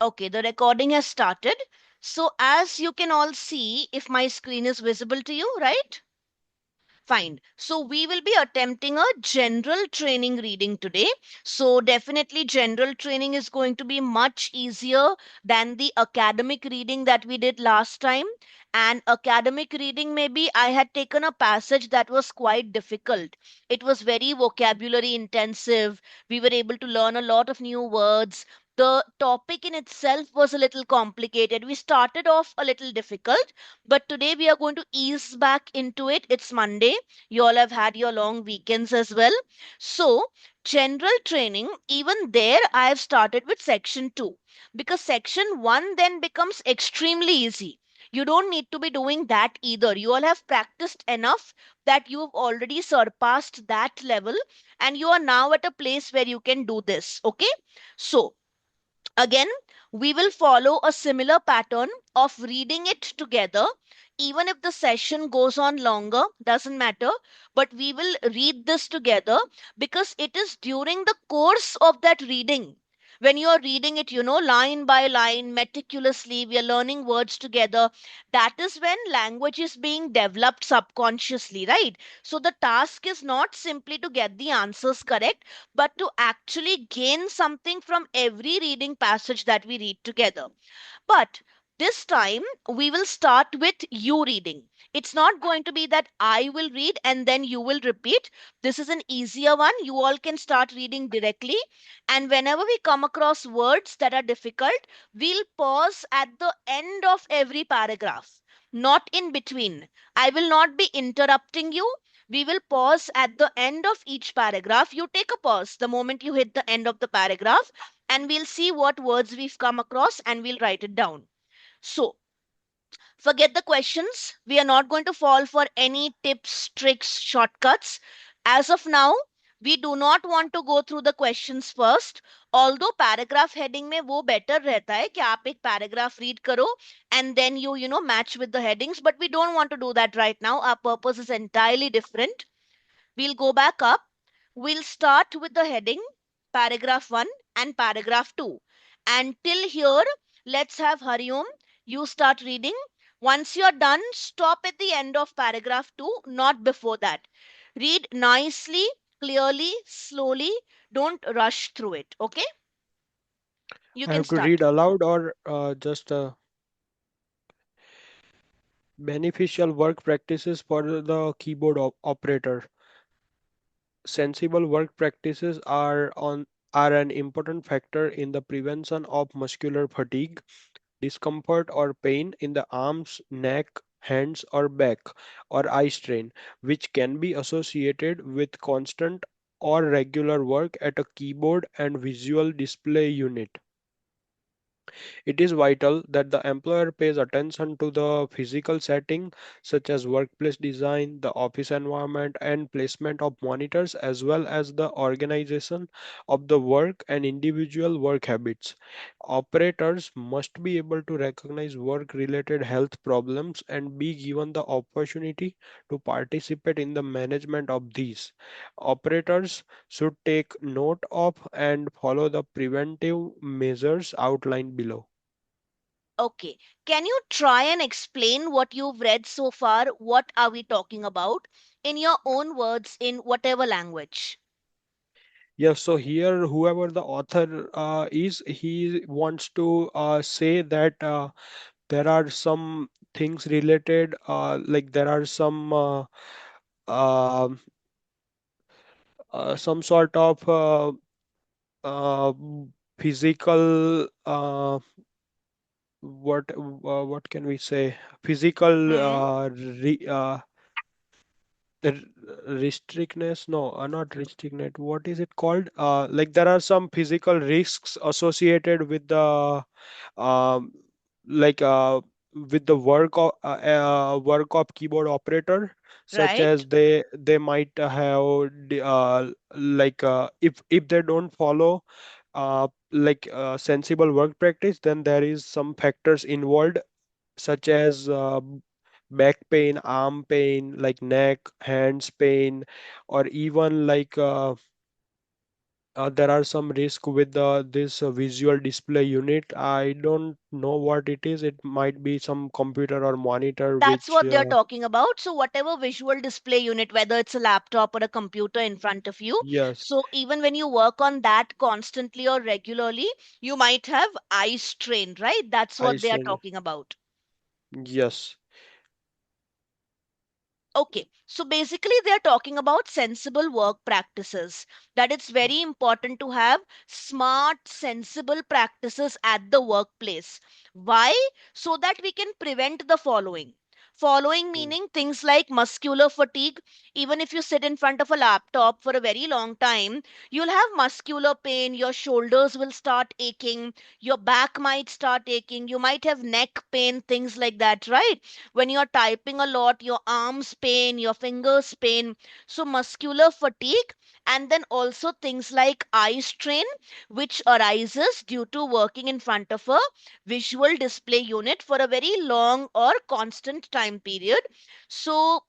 Okay, the recording has started. So, as you can all see, if my screen is visible to you, right? Fine. So we will be attempting a general training reading today. So definitely general training is going to be much easier than the academic reading that we did last time. And academic reading, maybe I had taken a passage that was quite difficult. It was very vocabulary intensive. We were able to learn a lot of new words. The topic in itself was a little complicated. We started off a little difficult, but today we are going to ease back into it. It's Monday. You all have had your long weekends as well. So, general training, even there, I have started with section 2 because section 1 then becomes extremely easy. You don't need to be doing that either. You all have practiced enough that you have already surpassed that level and you are now at a place where you can do this. Okay. So, again, we will follow a similar pattern of reading it together. Even if the session goes on longer, doesn't matter, but we will read this together because it is during the course of that reading. When you are reading it, line by line, meticulously, we are learning words together. That is when language is being developed subconsciously, right? So the task is not simply to get the answers correct, but to actually gain something from every reading passage that we read together. But this time we will start with you reading. It's not going to be that I will read and then you will repeat. This is an easier one. You all can start reading directly. And whenever we come across words that are difficult, we'll pause at the end of every paragraph, not in between. I will not be interrupting you. We will pause at the end of each paragraph. You take a pause the moment you hit the end of the paragraph, and we'll see what words we've come across and we'll write it down. So, forget the questions. We are not going to fall for any tips, tricks, shortcuts. As of now, we do not want to go through the questions first. Although paragraph heading में वो better रहता है कि आप एक paragraph read करो and then you match with the headings. But we don't want to do that right now. Our purpose is entirely different. We'll go back up. We'll start with the heading, paragraph 1 and paragraph 2. And till here, let's have Hariom. You start reading. Once you're done, stop at the end of paragraph 2, not before that. Read nicely, clearly, slowly. Don't rush through it. Okay? You I can have to read start. aloud or just beneficial work practices for the keyboard operator. Sensible work practices are an important factor in the prevention of muscular fatigue, discomfort or pain in the arms, neck, hands or back, or eye strain, which can be associated with constant or regular work at a keyboard and visual display unit. It is vital that the employer pays attention to the physical setting, such as workplace design, the office environment, and placement of monitors, as well as the organization of the work and individual work habits. Operators must be able to recognize work related health problems and be given the opportunity to participate in the management of these. Operators should take note of and follow the preventive measures outlined below. Okay. Can you try and explain what you've read so far? What are we talking about? In your own words, in whatever language. Yes, so here, whoever the author is, he wants to say that there are some things related, like there are uh, some sort of uh, physical, what can we say? Physical Hmm. restrictness, no, not restrictness, what is it called, like there are some physical risks associated with the um, like with the work of keyboard operator, such as Right? they might have like if they don't follow sensible work practice, then there is some factors involved, such as back pain, arm pain, like neck, hands pain, or even there are some risk with this visual display unit. I don't know what it is. It might be some computer or monitor That's which what they're talking about. So, whatever visual display unit, whether it's a laptop or a computer in front of you, yes, so even when you work on that constantly or regularly, you might have eye strain, right? That's I what they are said talking about. yes. Okay, so basically, they're talking about sensible work practices. That it's very important to have smart, sensible practices at the workplace. Why? So that we can prevent the following. Following Mm. meaning things like muscular fatigue. Even if you sit in front of a laptop for a very long time, you'll have muscular pain, your shoulders will start aching, your back might start aching, you might have neck pain, things like that, right? When you're typing a lot, your arms pain, your fingers pain. So muscular fatigue, and then also things like eye strain, which arises due to working in front of a visual display unit for a very long or constant time period. So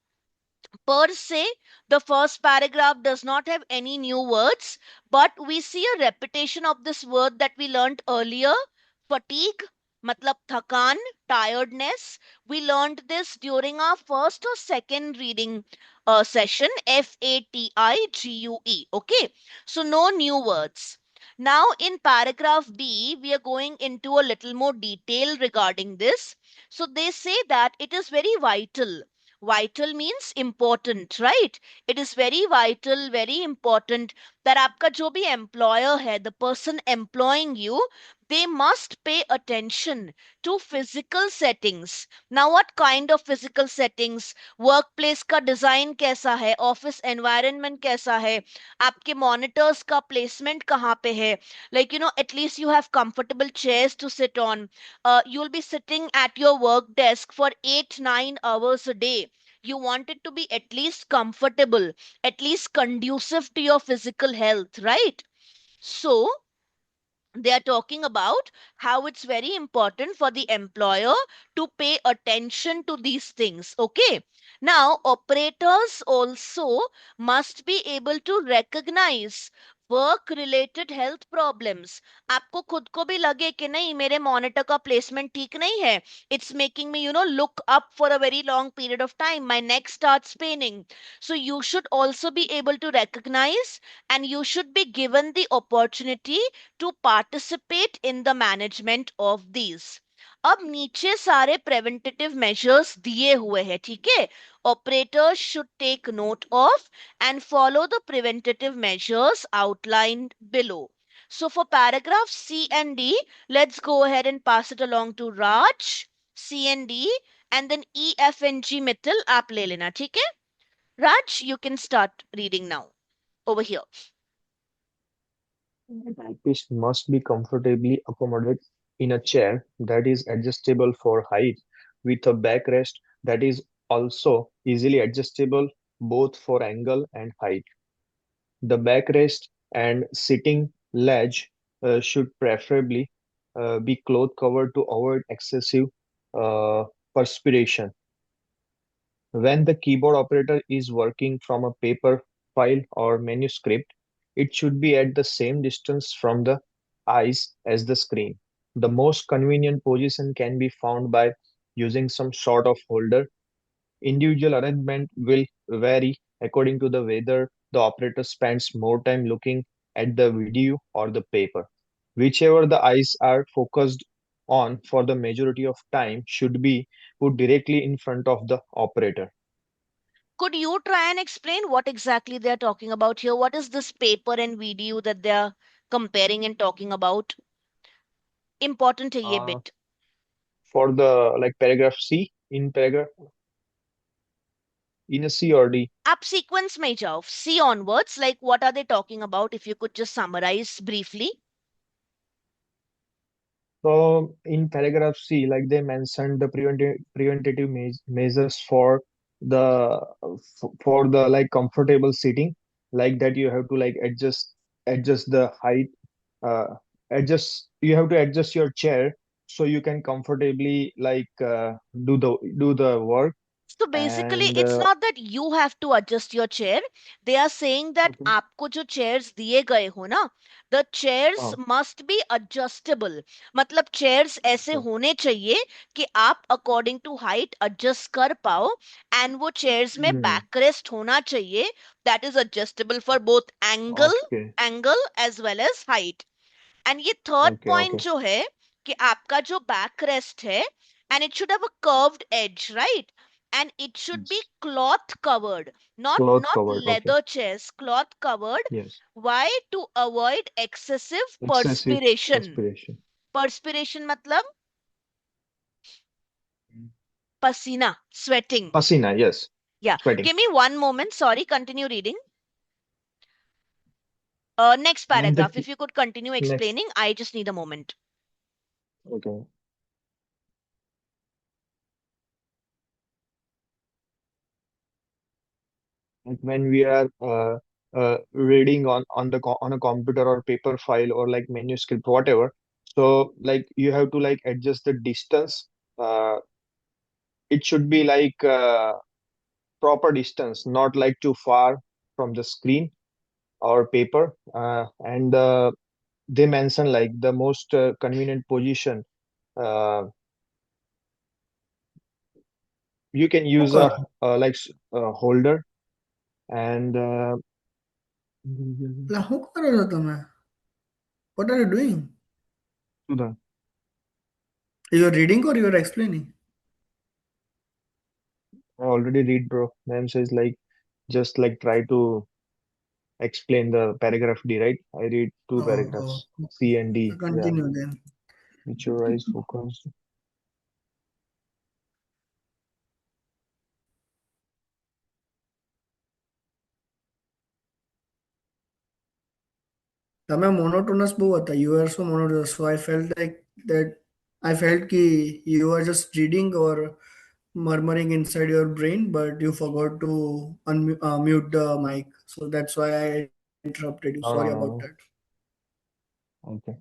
per se, the first paragraph does not have any new words, but we see a repetition of this word that we learned earlier, fatigue, matlab thakan, tiredness. We learned this during our first or second reading session, FATIGUE. Okay, so no new words. Now, in paragraph B, we are going into a little more detail regarding this. So, they say that it is very vital. Vital means important, right? It is very vital, very important that आपका जो भी employer है, the person employing you, they must pay attention to physical settings. Now, what kind of physical settings? Workplace का design कैसा है? Office environment कैसा है? आपके monitors का placement कहाँ पे है? Like, at least you have comfortable chairs to sit on. You'll be sitting at your work desk for 8, 9 hours a day. You want it to be at least comfortable, at least conducive to your physical health, right? So, they are talking about how it's very important for the employer to pay attention to these things. Okay. Now, operators also must be able to recognize work related health problems. आपको खुद को भी लगे कि नहीं मेरे monitor का placement ठीक नहीं है, it's making me look up for a very long period of time, my neck starts paining. So you should also be able to recognize, and you should be given the opportunity to participate in the management of these. अब नीचे सारे preventive measures दिए हुए हैं, ठीक है. Operators should take note of and follow the preventative measures outlined below. So for paragraph C and D, let's go ahead and pass it along to Raj. C and D, and then E, F and G Mittal आप ले लेना, ठीक है. Raj, you can start reading now. Over here. The typist must be comfortably accommodated in a chair that is adjustable for height with a backrest that is also easily adjustable both for angle and height. The backrest and sitting ledge should preferably be cloth covered to avoid excessive uh, perspiration. When the keyboard operator is working from a paper file or manuscript, it should be at the same distance from the eyes as the screen. The most convenient position can be found by using some sort of holder. Individual arrangement will vary according to the whether the operator spends more time looking at the video or the paper. Whichever the eyes are focused on for the majority of time should be put directly in front of the operator. Could you try and explain what exactly they're talking about here? What is this paper and video that they're comparing and talking about? Important है ये Uh, bit. for the like paragraph C in a C or D. आप sequence में जाओ. C onwards, like what are they talking about? If you could just summarize briefly. So in paragraph C, like they mentioned the preventative measures for the for the like comfortable sitting, like that you have to like adjust the height, uh, adjust you have to adjust your chair so you can comfortably like do the work. So basically, And it's not that you have to adjust your chair. They are saying that okay. आपको जो chairs दिए गए हो ना, the chairs Oh, must be adjustable. मतलब chairs ऐसे okay. होने चाहिए कि आप according to height adjust कर पाओ, and वो chairs में Hmm. backrest होना चाहिए that is adjustable for both Okay. angle as well as height. And ये थर्ड Okay. Point Okay. जो है कि आपका जो बैक रेस्ट है, and it should have a curved edge, right, and it should be Yes. Cloth covered, not Cloth not covered. Okay. Leather chairs, cloth covered. Yes. Why? To avoid excessive Excessive perspiration. perspiration. Perspiration मतलब Mm. पसीना, sweating. Pasina. Yes. Yeah, Sweating. give me one moment, sorry, continue reading. Next And the paragraph, if you could continue next. explaining, I just need a moment. Okay. Like when we are reading on a computer or paper file or like manuscript, whatever. So like you have to like adjust the distance. It should be like proper distance, not like too far from the screen or paper. And they mention like the most convenient position. Uh, you can use Hookah. a holder and Like, શું કરો છો તમે? What are you doing? the You are reading or you are explaining? I already read, bro. Ma'am says like just like try to explain the paragraph D, right? I read two Oh, paragraphs, C and D. Yeah, continue then. which your eyes focus. તમે monotonous બહુ હતા. You are so monotonous. So I felt like that. I felt कि you are just reading or murmuring inside your brain, but you forgot to mute the mic. So that's why I interrupted you. Sorry No, about no, that. no, no. Okay.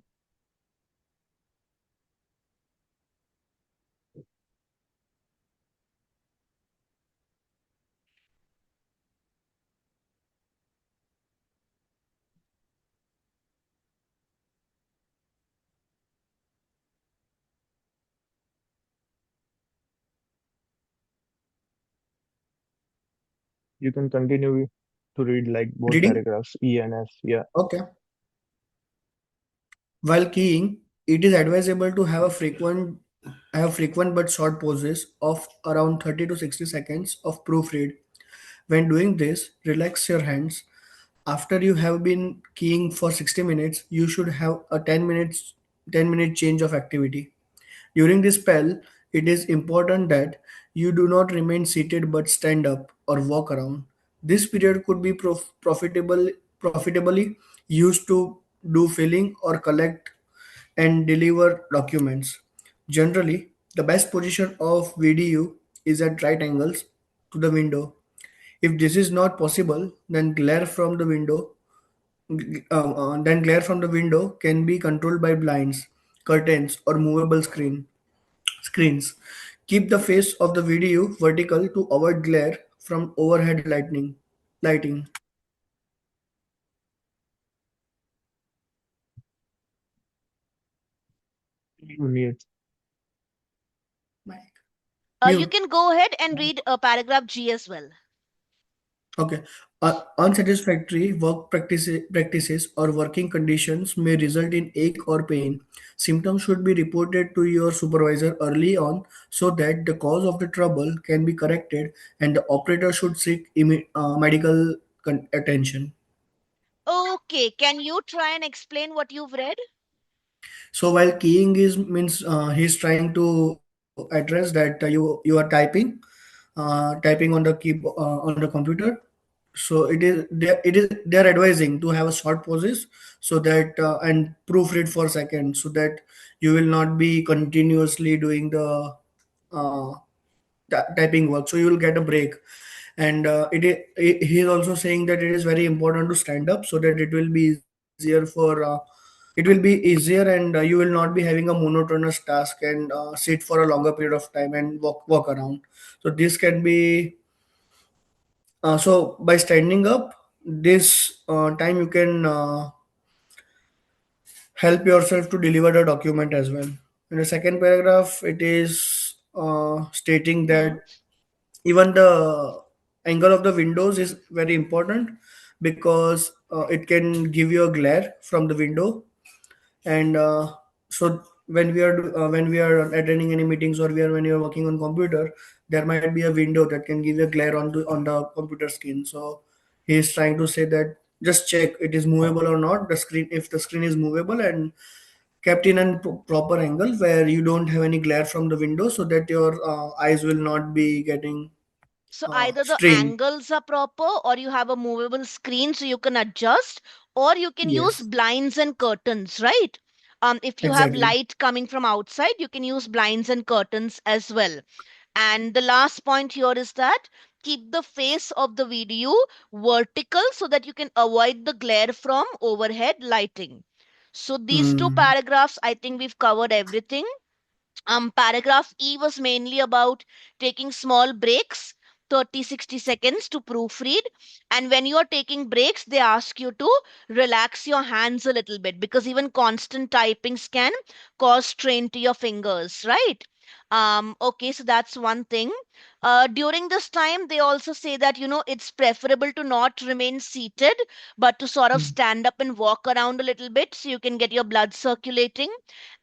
You can continue to read like both Reading? paragraphs, E and F. Yeah. Okay. While keying, it is advisable to have frequent but short pauses of around 30 to 60 seconds of proofread. When doing this, relax your hands. After you have been keying for 60 minutes, you should have a 10-minute change of activity. During this spell, it is important that you do not remain seated but stand up or walk around. This period could be profitably used to do filling or collect and deliver documents. Generally, the best position of VDU is at right angles to the window. If this is not possible, then glare from the window can be controlled by blinds, curtains, or movable screens. Keep the face of the video vertical to avoid glare from overhead lighting. Mute. Mic. You Mute. can go ahead and read paragraph G as well. Okay. Unsatisfactory practices or working conditions may result in ache or pain. Symptoms should be reported to your supervisor early on so that the cause of the trouble can be corrected and the operator should seek medical attention. Okay, can you try and explain what you've read? So while keying is means he's trying to address that you are typing on the on the computer. So they are advising to have a short pauses so that and proofread for seconds so that you will not be continuously doing the uh, typing work. So you will get a break. And he is also saying that it is very important to stand up so that it will be easier for it will be easier, and you will not be having a monotonous task and sit for a longer period of time and walk around. So this can be so by standing up this time you can help yourself to deliver the document as well. In the second paragraph, it is stating Mm-hmm. that even the angle of the windows is very important because it can give you a glare from the window. And so when we are attending any meetings, or when you are working on computer, there might be a window that can give a glare on the computer screen. So he is trying to say that just check it is movable or not, the screen, if the screen is movable and kept in a proper angle where you don't have any glare from the window, so that your eyes will not be getting So either the strained. angles are proper, or you have a movable screen so you can adjust, or you can use Yes, blinds and curtains, right? If you have exactly. light coming from outside, you can use blinds and curtains as well. And the last point here is that keep the face of the video vertical so that you can avoid the glare from overhead lighting. So these two Hmm. paragraphs, I think we've covered everything. Paragraph E was mainly about taking small breaks, 30 60 seconds to proofread. And when you are taking breaks, they ask you to relax your hands a little bit because even constant typings can cause strain to your fingers, right? Okay, so that's one thing. During this time, they also say that, it's preferable to not remain seated, but to sort of Hmm. stand up and walk around a little bit so you can get your blood circulating.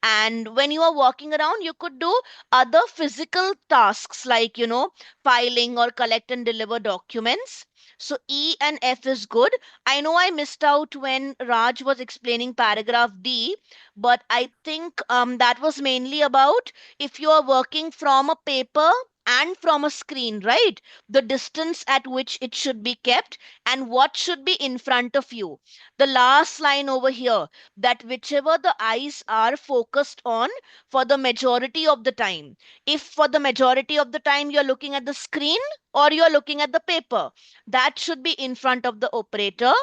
And when you are walking around, you could do other physical tasks like, filing or collect and deliver documents. So E and F is good. I know I missed out when Raj was explaining paragraph D, but I think that was mainly about if you are working from a paper and from a screen, right? The distance at which it should be kept and what should be in front of you. The last line over here, that whichever the eyes are focused on for the majority of the time. If for the majority of the time you're looking at the screen or you're looking at the paper, that should be in front of the operator.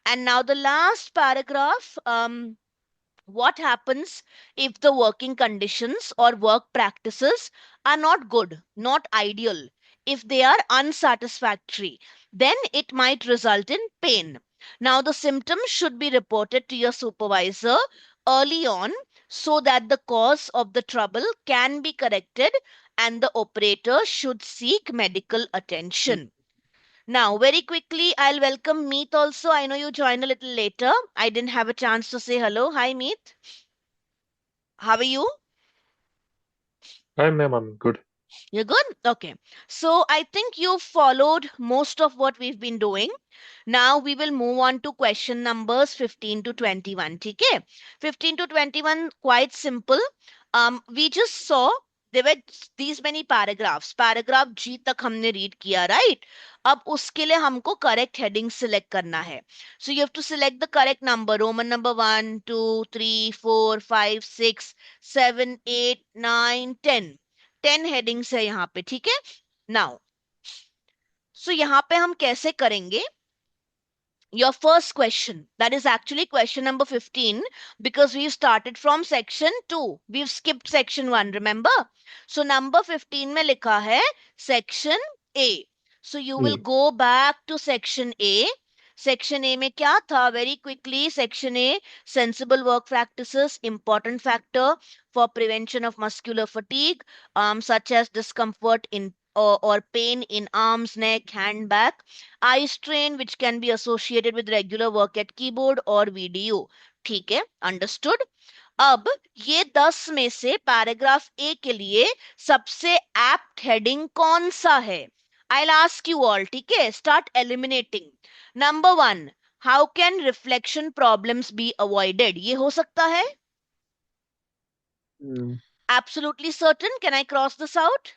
And now the last paragraph. What happens if the working conditions or work practices are not good, not ideal? If they are unsatisfactory, then it might result in pain. Now, the symptoms should be reported to your supervisor early on so that the cause of the trouble can be corrected and the operator should seek medical attention. Now, very quickly, I'll welcome Meet also. I know you joined a little later. I didn't have a chance to say hello. Hi, Meet. How are you? Hi, ma'am. I'm good. You're good? Okay. So I think you've followed most of what we've been doing. Now we will move on to question numbers 15 to 21. Okay? 15 to 21, quite simple. We just saw there were these many paragraphs. Paragraph G तक हमने read किया, right? अब उसके लिए हमको correct heading select करना है. So you have to select the correct number. Roman number 1, 2, 3, 4, 5, 6, 7, 8, 9, 10. 10 headings है यहाँ पे, ठीक है? Now, so यहाँ पे हम कैसे करेंगे? Your first question, that is actually question number 15, because we've started from section 2, we've skipped section 1, remember? So number 15 में लिखा है section A. So you will A. go back to section A. Section A में क्या था? Very quickly, section A, sensible work practices, important factor for prevention of muscular fatigue, such as discomfort in or pain in arms, neck, hand, back, eye strain which can be associated with regular work at keyboard or video. ठीक है, understood? अब ये 10 में से paragraph ए के लिए सबसे apt heading कौन सा है? I'll ask you all, ठीक है? Start eliminating. Number 1, how can reflection problems be avoided? ये हो सकता है? Mm, Absolutely certain. Can I cross this out?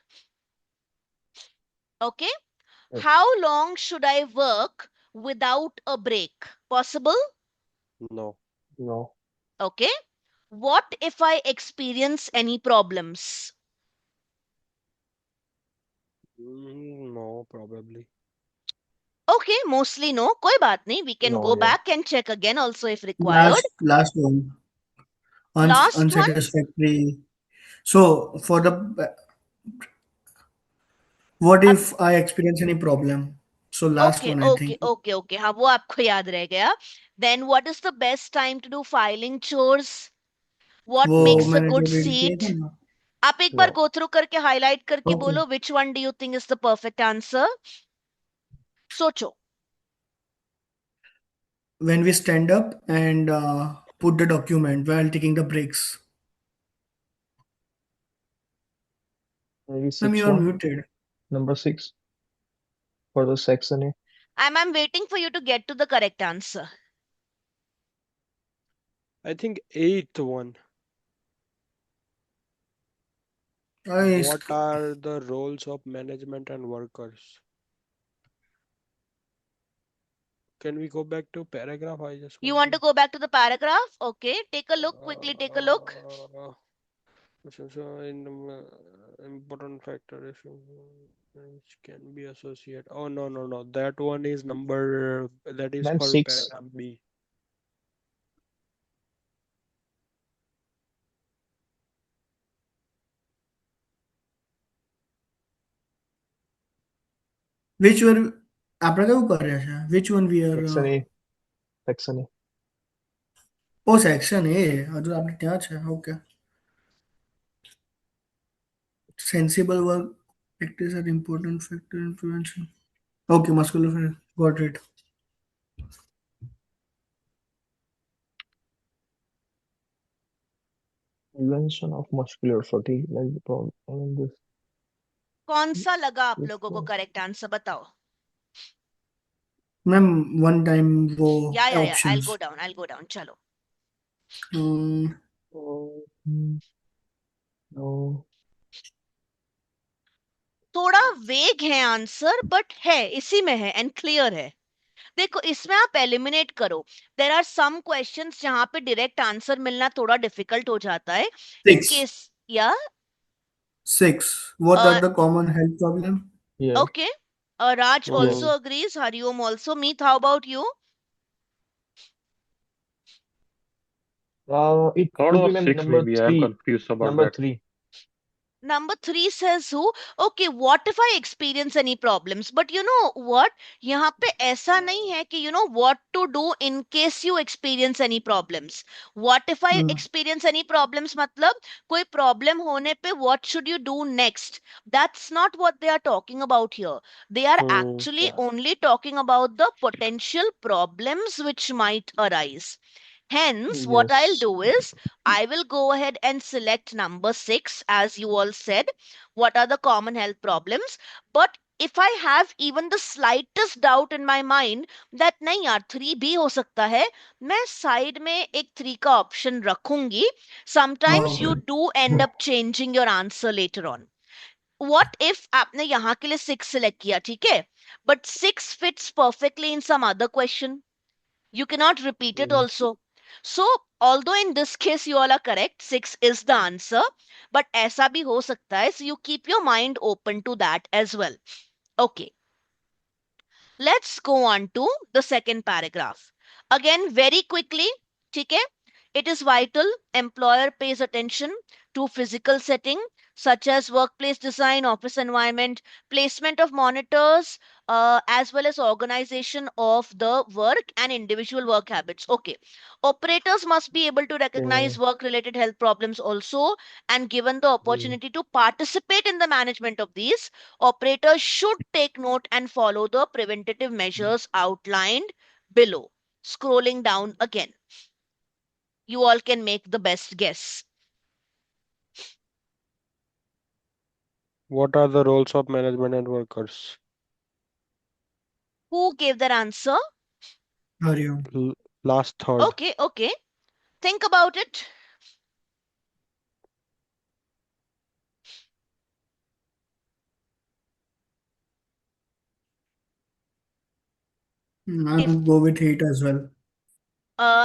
Okay. yes. How long should I work without a break? Possible? No. No. Okay. What if I experience any problems? No, probably. Okay, mostly no. कोई बात नहीं. We can No. go Yeah. back and check again also if required. Last one. Last one. unsatisfactory. So for the what अब if I experience any problem? So last okay one I okay think. Okay okay हाँ वो आपको याद रह गया. Then what is the best time to do filing chores? What वो makes a मैंने जो good रीड किए थे seat? ना. आप एक बार No. गो थ्रू करके हाईलाइट करके Okay. बोलो which one do you think is the perfect answer? सोचो. When we stand up and put the document while taking the breaks. Maybe Ma'am, you six are one. muted. Number six for the section A. I'm waiting for you to get to the correct answer. I think eighth one. I What are the roles of management and workers? Can we go back to paragraph? I just You want want to to. go back to the paragraph? Okay, take a look, quickly take a look. Important factor issue which can be associated. Oh no no no, that one is number that is Man, for six. paragraph B. which were આપણે કયું કર્યા છે? Which one we are Section A. Section A. oh section A હજુ આપણે ત્યાં છે. Okay. Sensible work practice are important factor in prevention. Okay, muscular got it. Prevention of muscular fatigue, like the problem in कौन सा लगा आप this लोगों को one. करेक्ट आंसर बताओ. मैम one time वो या options. I'll go down चलो. um, Oh, no. थोड़ा वेग है आंसर बट है इसी में है एंड क्लियर है. देखो इसमें आप एलिमिनेट करो. देर आर सम क्वेश्चंस जहां पे डायरेक्ट आंसर मिलना थोड़ा डिफिकल्ट हो जाता है. इन six. केस या 6. What are the common health problem? Yeah. Okay. Raj Yeah. also Hmm. agrees. Hariom also. Meet, how about you? It Third could or be man, six, number maybe. I am three. confused about Number that. three. Number three says who? Okay, what if I experience any problems? But you know what? यहाँ पे ऐसा नहीं है कि you know what to do in case you experience any problems. What if I Hmm. experience any problems? मतलब कोई problem होने पे what should you do next? That's not what they are talking about here. They are Hmm. actually Yeah. only talking about the potential problems which might arise. Hence, what I'll Yes. do is I will go ahead and select number six, as you all said. What are the common health problems? But if I have even the slightest doubt in my mind that नहीं यार three भी हो सकता है, मैं side में एक three का ऑप्शन रखूंगी. Sometimes you Okay. do end up changing your answer later on. What if आपने यहाँ के लिए सिक्स सेलेक्ट किया, ठीक है, but six fits perfectly in some other question. You cannot repeat it Mm. also. So, although in this case you all are correct, 6 is the answer, but ऐसा भी हो सकता है, so you keep your mind open to that as well. Okay, let's go on to the second paragraph. Again, very quickly, ठीक है? It is vital employer pays attention to physical setting such as workplace design, office environment, placement of monitors, as well as organization of the work and individual work habits. Okay. Operators must be able to Yeah. recognize work related health problems also, and given the Mm. opportunity to participate in the management of these, operators should take note and follow the preventative measures outlined below. Scrolling down again, you all can make the best guess. What are the roles of management and workers? Who gave that answer? Hariom. Last third. Okay, okay. Think about it. If I'll go with 8 as well.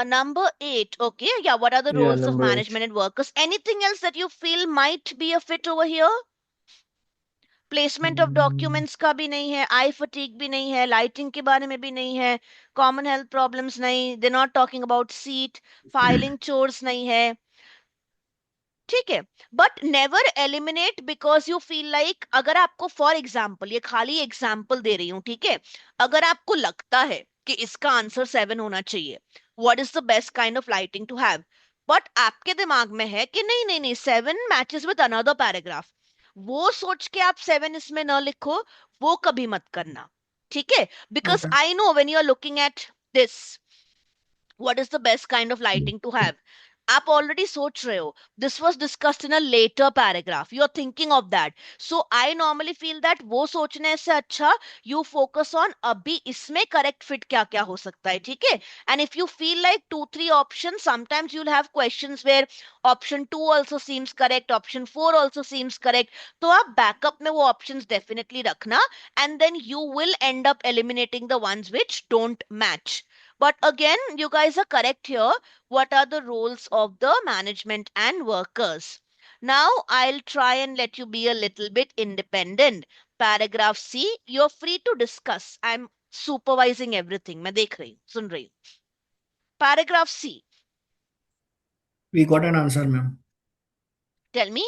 number eight, okay, yeah, what are the Yeah, roles of number eight. management and workers? Anything else that you feel might be a fit over here? Placement of Mm. Documents का भी नहीं है, आई fatigue भी नहीं है, lighting के बारे में भी नहीं है, कॉमन हेल्थ प्रॉब्लम्स नहीं, they not talking about seat, filing chores नहीं है. ठीक है. But never eliminate because you feel like, अगर आपको फॉर एग्जाम्पल, ये खाली एग्जाम्पल दे रही हूँ, ठीक है, अगर आपको लगता है कि इसका आंसर 7 होना चाहिए, what is the best kind of lighting to have, but आपके दिमाग में है कि नहीं नहीं नहीं, 7 मैचेस विद अनदर पैराग्राफ, वो सोच के आप 7 इसमें ना लिखो, वो कभी मत करना. ठीक है, because Okay. I know when you are looking at this, what is the best kind of lighting to have, आप ऑलरेडी सोच रहे हो, this was discussed in a later paragraph, you are thinking of that. So I normally feel that वो सोचने से अच्छा you focus on अभी इसमें करेक्ट फिट क्या क्या हो सकता है. ठीक है, and if you feel like 2 3 option, sometimes you'll have questions where option 2 also seems correct, option 4 also seems correct, तो आप बैकअप में वो options definitely रखना, and then you will end up eliminating the ones which don't match. But again, you guys are correct here. What are the roles of the management and workers? Now, I'll try and let you be a little bit independent. Paragraph C, you're free to discuss. I'm supervising everything. मैं देख रही हूँ, सुन रही हूँ. Paragraph C, We got an answer, ma'am. tell me.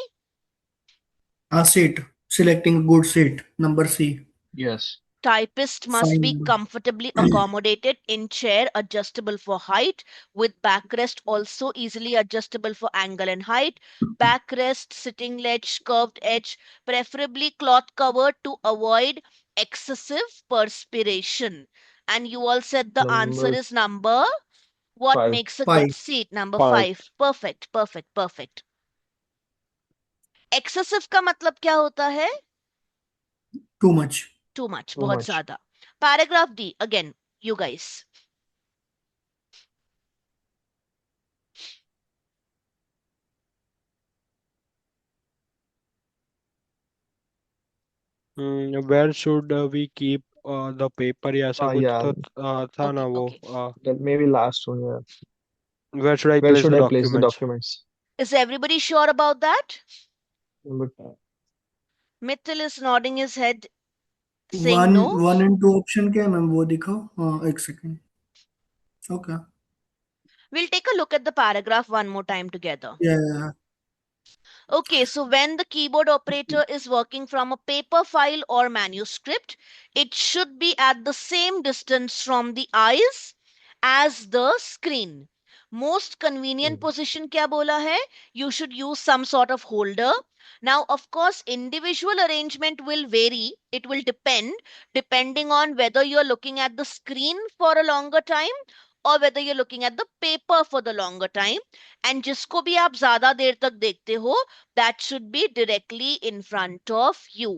A seat. Selecting a good seat. Number C. Yes. Typist must be Fine. comfortably accommodated in chair adjustable for height, with backrest also easily adjustable for angle and height. Backrest, sitting ledge, curved edge, preferably cloth covered to avoid excessive perspiration. And you all said the answer Number is number. What five. makes a good 5. seat? Number 5. 5. Perfect, perfect, perfect. Excessive का मतलब क्या होता है? Too much. Too much, Too बहुत much. ज्यादा. Paragraph D, again, you guys. Where should we keep the paper या ऐसा कुछ Yeah. तो था ना Okay, वो. okay. That maybe last one. Yeah. Where should I Where place should the I place the documents? documents? Is everybody sure about that? Number Mithil is nodding his head, saying one no. One and two option क्या है ma'am, वो दिखाओ. हाँ, एक second. Okay. We'll take a look at the paragraph one more time together. या Okay, so when the keyboard operator is working from a paper file or manuscript, it should be at the same distance from the eyes as the screen. Most convenient mm, position क्या बोला है? You should use some sort of holder. Now, of course, individual arrangement will vary. It will depending on whether you're looking at the screen for a longer time or whether you're looking at the paper for the longer time. And जिसको भी आप ज्यादा देर तक देखते हो, that should be directly in front of you.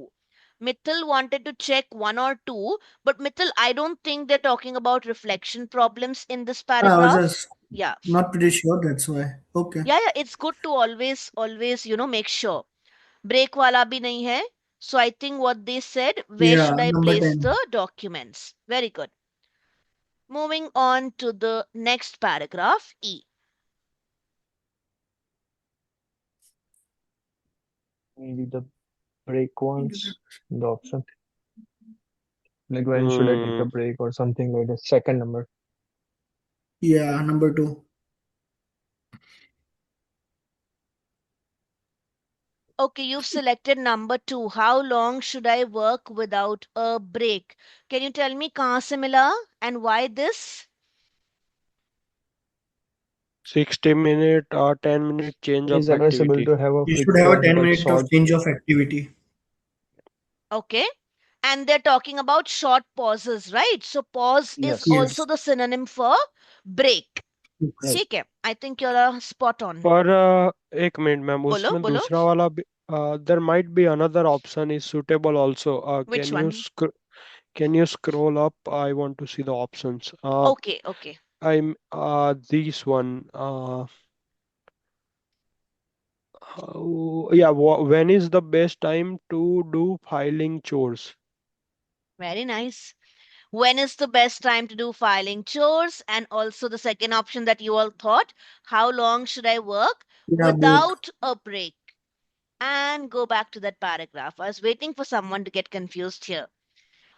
Mithil wanted to check one or two, but Mithil, I don't think they're talking about reflection problems in this I was paragraph. Just Yeah. Not pretty sure, that's why. Okay. Yeah, yeah, it's good to always, make sure. Break wala bhi nahi hai. So I think what they said, where या should I number place 10. the documents? Very good. Moving on to the next paragraph, E. maybe the break ones. The option. Like when should I take Hmm. a break or something like that. Second number. या number 2. Okay, you've selected number 2. How long should I work without a break? Can you tell me kahan se mila and why this? 60 minute or 10-minute change It of is advisable activity. to have a You should have a frequent 10 but minute of short. change of activity. Okay. And they're talking about short pauses, right? So pause is Yes. also Yes. the synonym for break. Right. Yes. ठीक है. I think you're spot on. पर एक minute ma'am, बोलो, उसमें बोलो. दूसरा वाला भी, there might be another option is suitable also. Which one? Can you scroll up? I want to see the options. Okay, okay. I'm this one. Yeah, when is the best time to do filing chores? Very nice. When is the best time to do filing chores? And also the second option that you all thought, how long should I work Yeah, both. without a break? And go back to that paragraph. I was waiting for someone to get confused here.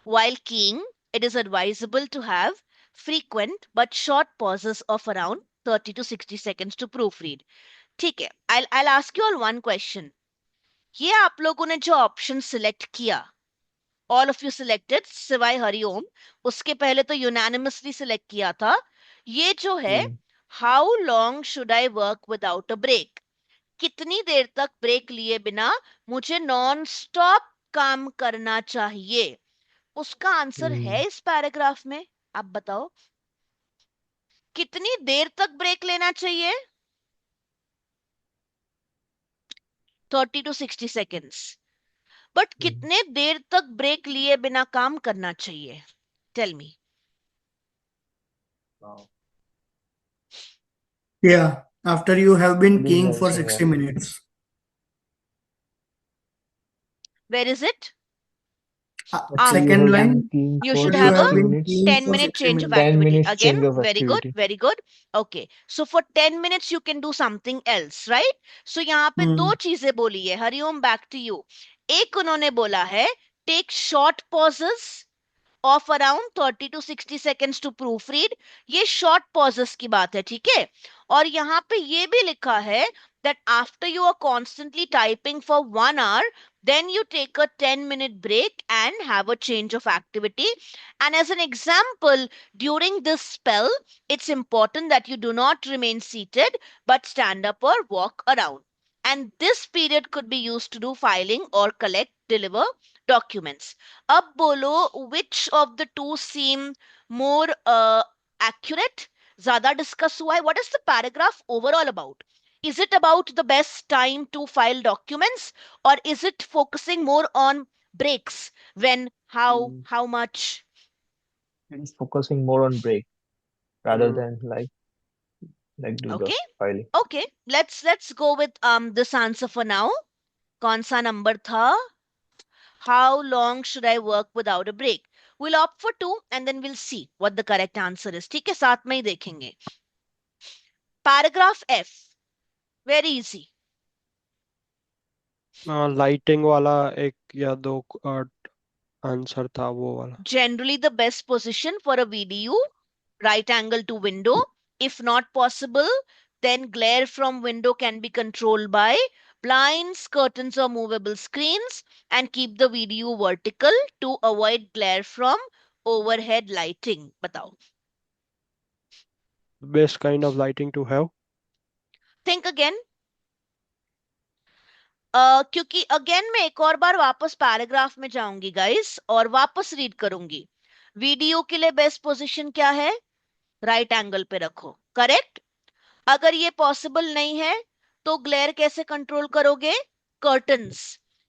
While keying, it is advisable to have frequent but short pauses of around 30 to 60 seconds to proofread. ठीक है, I'll ask you all one question. ये आप लोगों ने जो option select किया, all of you selected सिवाय हरिओम, उसके पहले तो यूनानिमसली सिलेक्ट किया था, ये जो है Hmm. How long should I work without a break, कितनी देर तक ब्रेक लिए बिना मुझे नॉन स्टॉप काम करना चाहिए, उसका आंसर है Hmm. इस पैराग्राफ में। आप बताओ कितनी देर तक ब्रेक लेना चाहिए। 30 to 60 seconds। But Hmm. कितने देर तक ब्रेक लिए बिना काम करना चाहिए, tell me. Yeah, after you have been Please keying for answer, 60 yeah. minutes. Where is it? After you After Second have line, been keying you for should after you have a have 60 been minutes, keying 10 for minute 60 change of 10 minutes. activity. minutes Again, change of very good, activity. very good। Okay, so for 10 minutes you can do something else, right? So यहाँ पे दो Hmm. चीजें बोली है Hariom, back to you. एक उन्होंने बोला है take short pauses of around 30 to 60 seconds to proofread, ये शॉर्ट पॉजेस की बात है, ठीक है। और यहाँ पे ये भी लिखा है that after you are constantly typing for 1 hour, then you take a 10-minute break and have a change of activity. And as an example, during this spell, it's important that you do not remain seated but stand up or walk around. And this period could be used to do filing or collect, deliver documents. अब बोलो which of the two seem more accurate, ज्यादा discuss हुआ है, what is the paragraph overall about? Is it about the best time to file documents, or is it focusing more on breaks, when, Mm, how much? it is focusing more on break rather Hmm. than like do the Okay, filing. okay, let's go with this answer for now। कौन सा number था? How long should I work without a break? We'll opt for two and then we'll see what the correct answer is, ठीक है, साथ में ही देखेंगे। Paragraph F, very easy. Lighting वाला एक या दो आंसर था वो वाला। Generally the best position for a VDU, right angle to window. If not possible, then glare from window can be controlled by blinds, curtains, or movable screens, and keep the VDU vertical to avoid glare from overhead lighting। बताओ। Best kind of lighting to have. Think again। क्योंकि again मैं एक और बार वापस paragraph में जाऊंगी guys और वापस रीड करूंगी। वीडियो के लिए बेस्ट पोजीशन क्या है? राइट एंगल पे रखो, करेक्ट। अगर ये पॉसिबल नहीं है तो ग्लेयर कैसे कंट्रोल करोगे? कर्टन्स,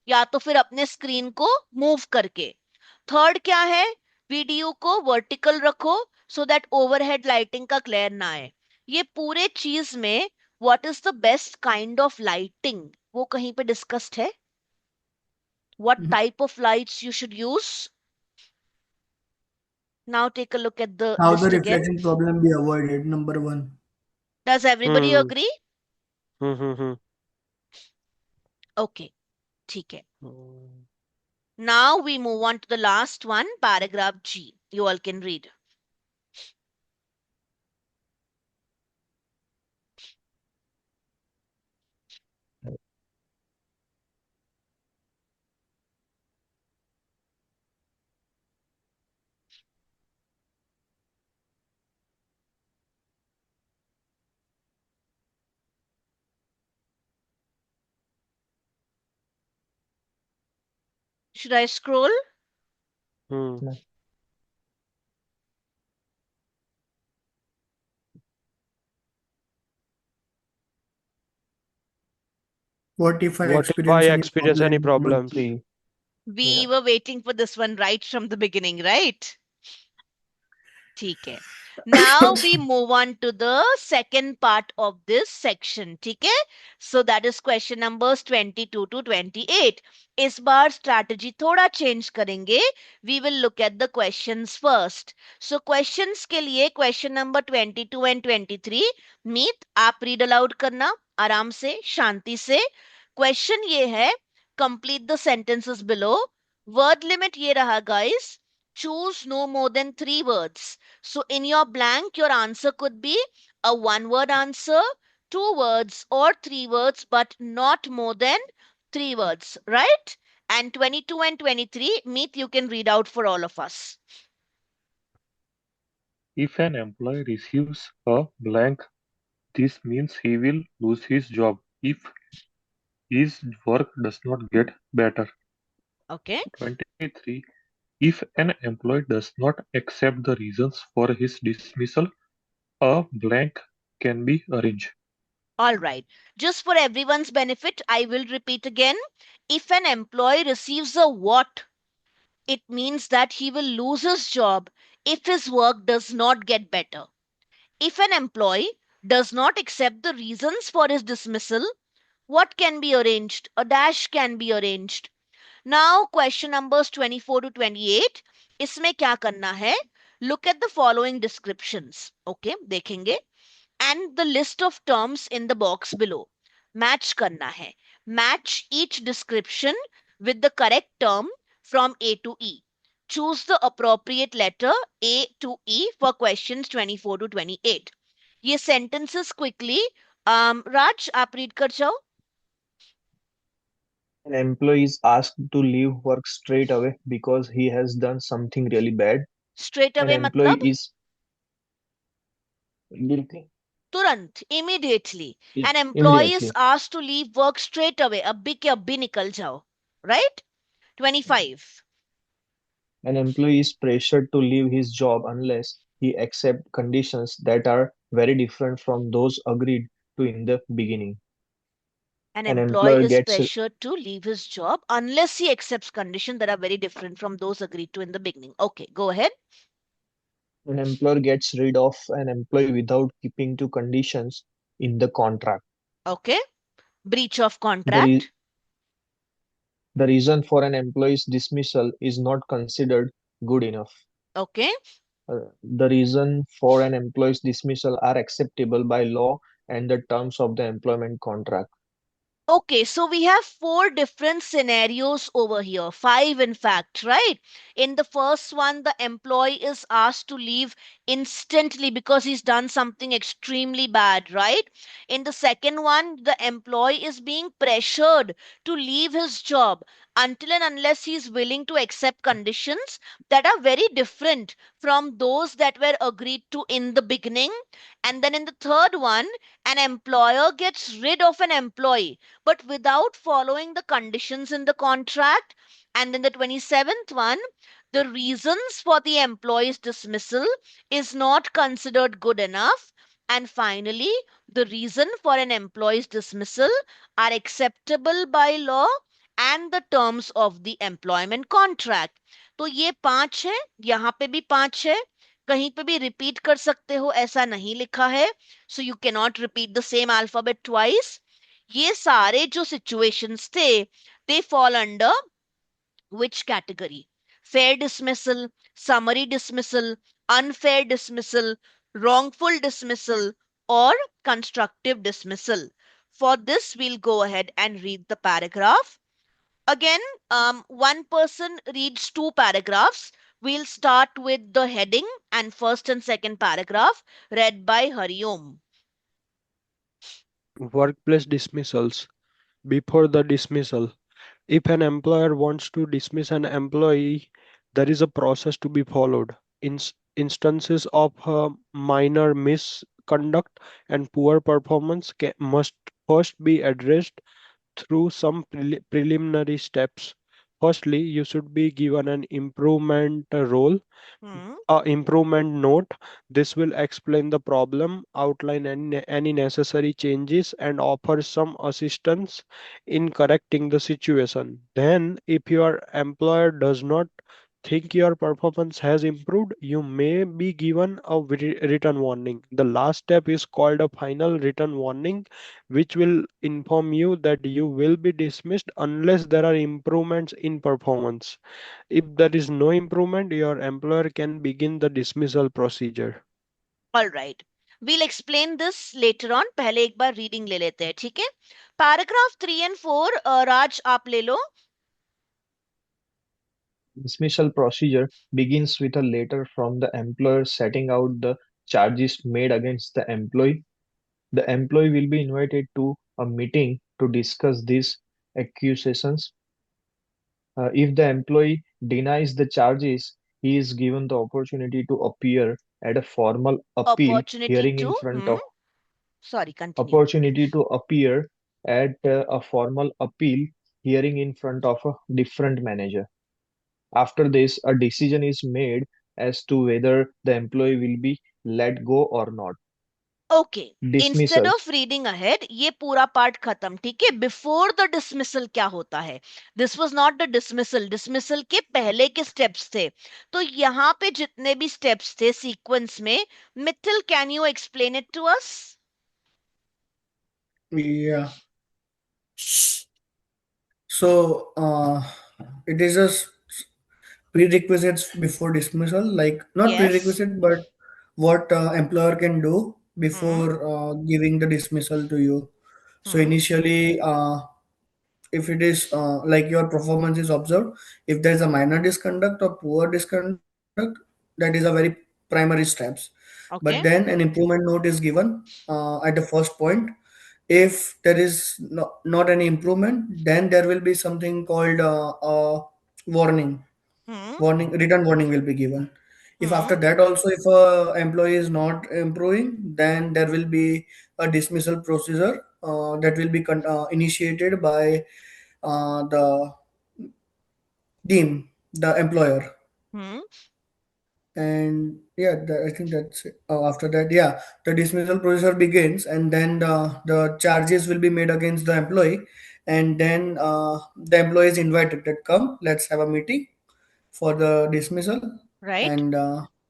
या तो फिर अपने स्क्रीन को मूव करके। थर्ड क्या है? वीडियो को वर्टिकल रखो सो दैट ओवरहेड लाइटिंग का ग्लेयर ना आए। ये पूरे चीज में what is the best kind of lighting, वो कहीं पे डिस्कस्ड है? What Mhm. type of lights you should use? Now take a look at the How the list again। reflection problem be avoided? Number one. Does everybody hmm agree? Hmm. Okay, ठीक है। हम्म। Now we move on to the last one, paragraph G. You all can read। Should I scroll? Hmm. No. What if I What if I experience any experience any problem? Number problems? three. Three. We Yeah. were waiting for this one right from the beginning, right? ठीक है। Now we move on to the second part of this section, ठीक है। So that is question numbers 22 to 28। इस बार strategy थोड़ा change करेंगे। We will look at the questions first। So questions के लिए question number 22 and 23, मीत आप read aloud करना आराम से, शांति से। Question ये है, complete the sentences below। Word limit ये रहा guys, choose no more than 3 words। So in your blank, your answer could be a one word answer, two words or three words, but not more than three words, right? And 22 and 23, Meet, you can read out for all of us. If an employee receives a blank, this means he will lose his job if his work does not get better. Okay. 23. If an employee does not accept the reasons for his dismissal, a blank can be arranged. All right. Just for everyone's benefit, I will repeat again. If an employee receives a what, it means that he will lose his job if his work does not get better. If an employee does not accept the reasons for his dismissal, what can be arranged? A dash can be arranged. Now, question numbers 24 to 28. इसमें क्या करना है? Look at the following descriptions. Okay, देखेंगे. And the list of terms in the box below. Match करना है. Match each description with the correct term from A to E. Choose the appropriate letter A to E for questions 24 to 28. ये sentences quickly. Raj, आप read कर जाओ. An employee is asked to leave work straight away because he has done something really bad. Straight An away employee मतलब is guilty. तुरंत, immediately. Yeah, An employee is immediately. asked to leave work straight away. अभी के अभी निकल जाओ. Right? 25. An employee is pressured to leave his job unless he accepts conditions that are very different from those agreed to in the beginning. An An employee employer is gets pressured to leave his job unless he accepts conditions that are very different from those agreed to in the beginning. Okay, go ahead. an employer gets rid of an employee without keeping to conditions in the contract. Okay, breach of The, re- contract. the reason for an employee's dismissal is not considered good enough. Okay. The reason for an employee's dismissal are acceptable by law and the terms of the employment contract. Okay, so we have four different scenarios over here, five in fact, right? In the first one, the employee is asked to leave instantly because he's done something extremely bad, right? In the second one, the employee is being pressured to leave his job until and unless he's willing to accept conditions that are very different from those that were agreed to in the beginning. And then in the third one, an employer gets rid of an employee but without following the conditions in the contract. And then the 27th one, the reasons for the employee's dismissal is not considered good enough. And finally, the reason for an employee's dismissal are acceptable by law and the terms of the employment contract. तो ये पांच है, यहाँ पे भी पांच है, कहीं पे भी रिपीट कर सकते हो ऐसा नहीं लिखा है. So you cannot repeat the same alphabet twice. ये सारे जो situations थे, they fall under which category? Fair dismissal, summary dismissal, unfair dismissal, wrongful dismissal, or constructive dismissal. For this, we'll go ahead and read the paragraph. Again, one person reads two paragraphs. We'll start with the heading and first and second paragraph read by Hariom. Workplace dismissals. Before the dismissal, if an employer wants to dismiss an employee, there is a process to be followed. Instances of minor misconduct and poor performance must first be addressed through some preliminary steps. Firstly, you should be given an improvement role, Hmm. improvement note. This will explain the problem, outline any necessary changes, and offer some assistance in correcting the situation. Then, if your employer does not think your performance has improved, you may be given a written warning. The last step is called a final written warning, which will inform you that you will be dismissed unless there are improvements in performance. If there is no improvement, your employer can begin the dismissal procedure. All right. We'll explain this later on. पहले एक बार reading ले लेते हैं, ठीक है? Paragraph 3 and 4, राज आप ले लो. Dismissal procedure begins with a letter from the employer setting out the charges made against the employee. The employee will be invited to a meeting to discuss these accusations. If the employee denies the charges, he is given the opportunity to appear at a formal appeal Opportunity hearing in to, front of sorry, continue. opportunity to appear at a formal appeal hearing in front of a different manager. After this, a decision is made as to whether the employee will be let go or not. Okay, instead Dismissal. Of reading ahead ये पूरा part खत्म, ठीक है। Before the dismissal क्या होता है, this was not the dismissal, dismissal के पहले के स्टेप्स थे। तो यहाँ पे जितने भी स्टेप्स थे सीक्वेंस में, Mittal can you explain it to us? Yeah. So it is just prerequisites before dismissal, like not yes. prerequisite, but what employer can do hmm. before giving the dismissal to you. So hmm. initially, if it is like your performance is observed, if there is a minor disconduct or poor disconduct, that is a very primary steps. But okay. then an improvement note is given at the first point. If there is not any improvement, then there will be something called warning. Hmm. Written warning will be given. If hmm. after that also, if a employee is not improving, then there will be a dismissal procedure that will be initiated by the team, the employer. Hmm. And yeah, I think that's it. After that, yeah, the dismissal procedure begins, and then the charges will be made against the employee, and then the employee is invited that come, let's have a meeting for the dismissal, right, and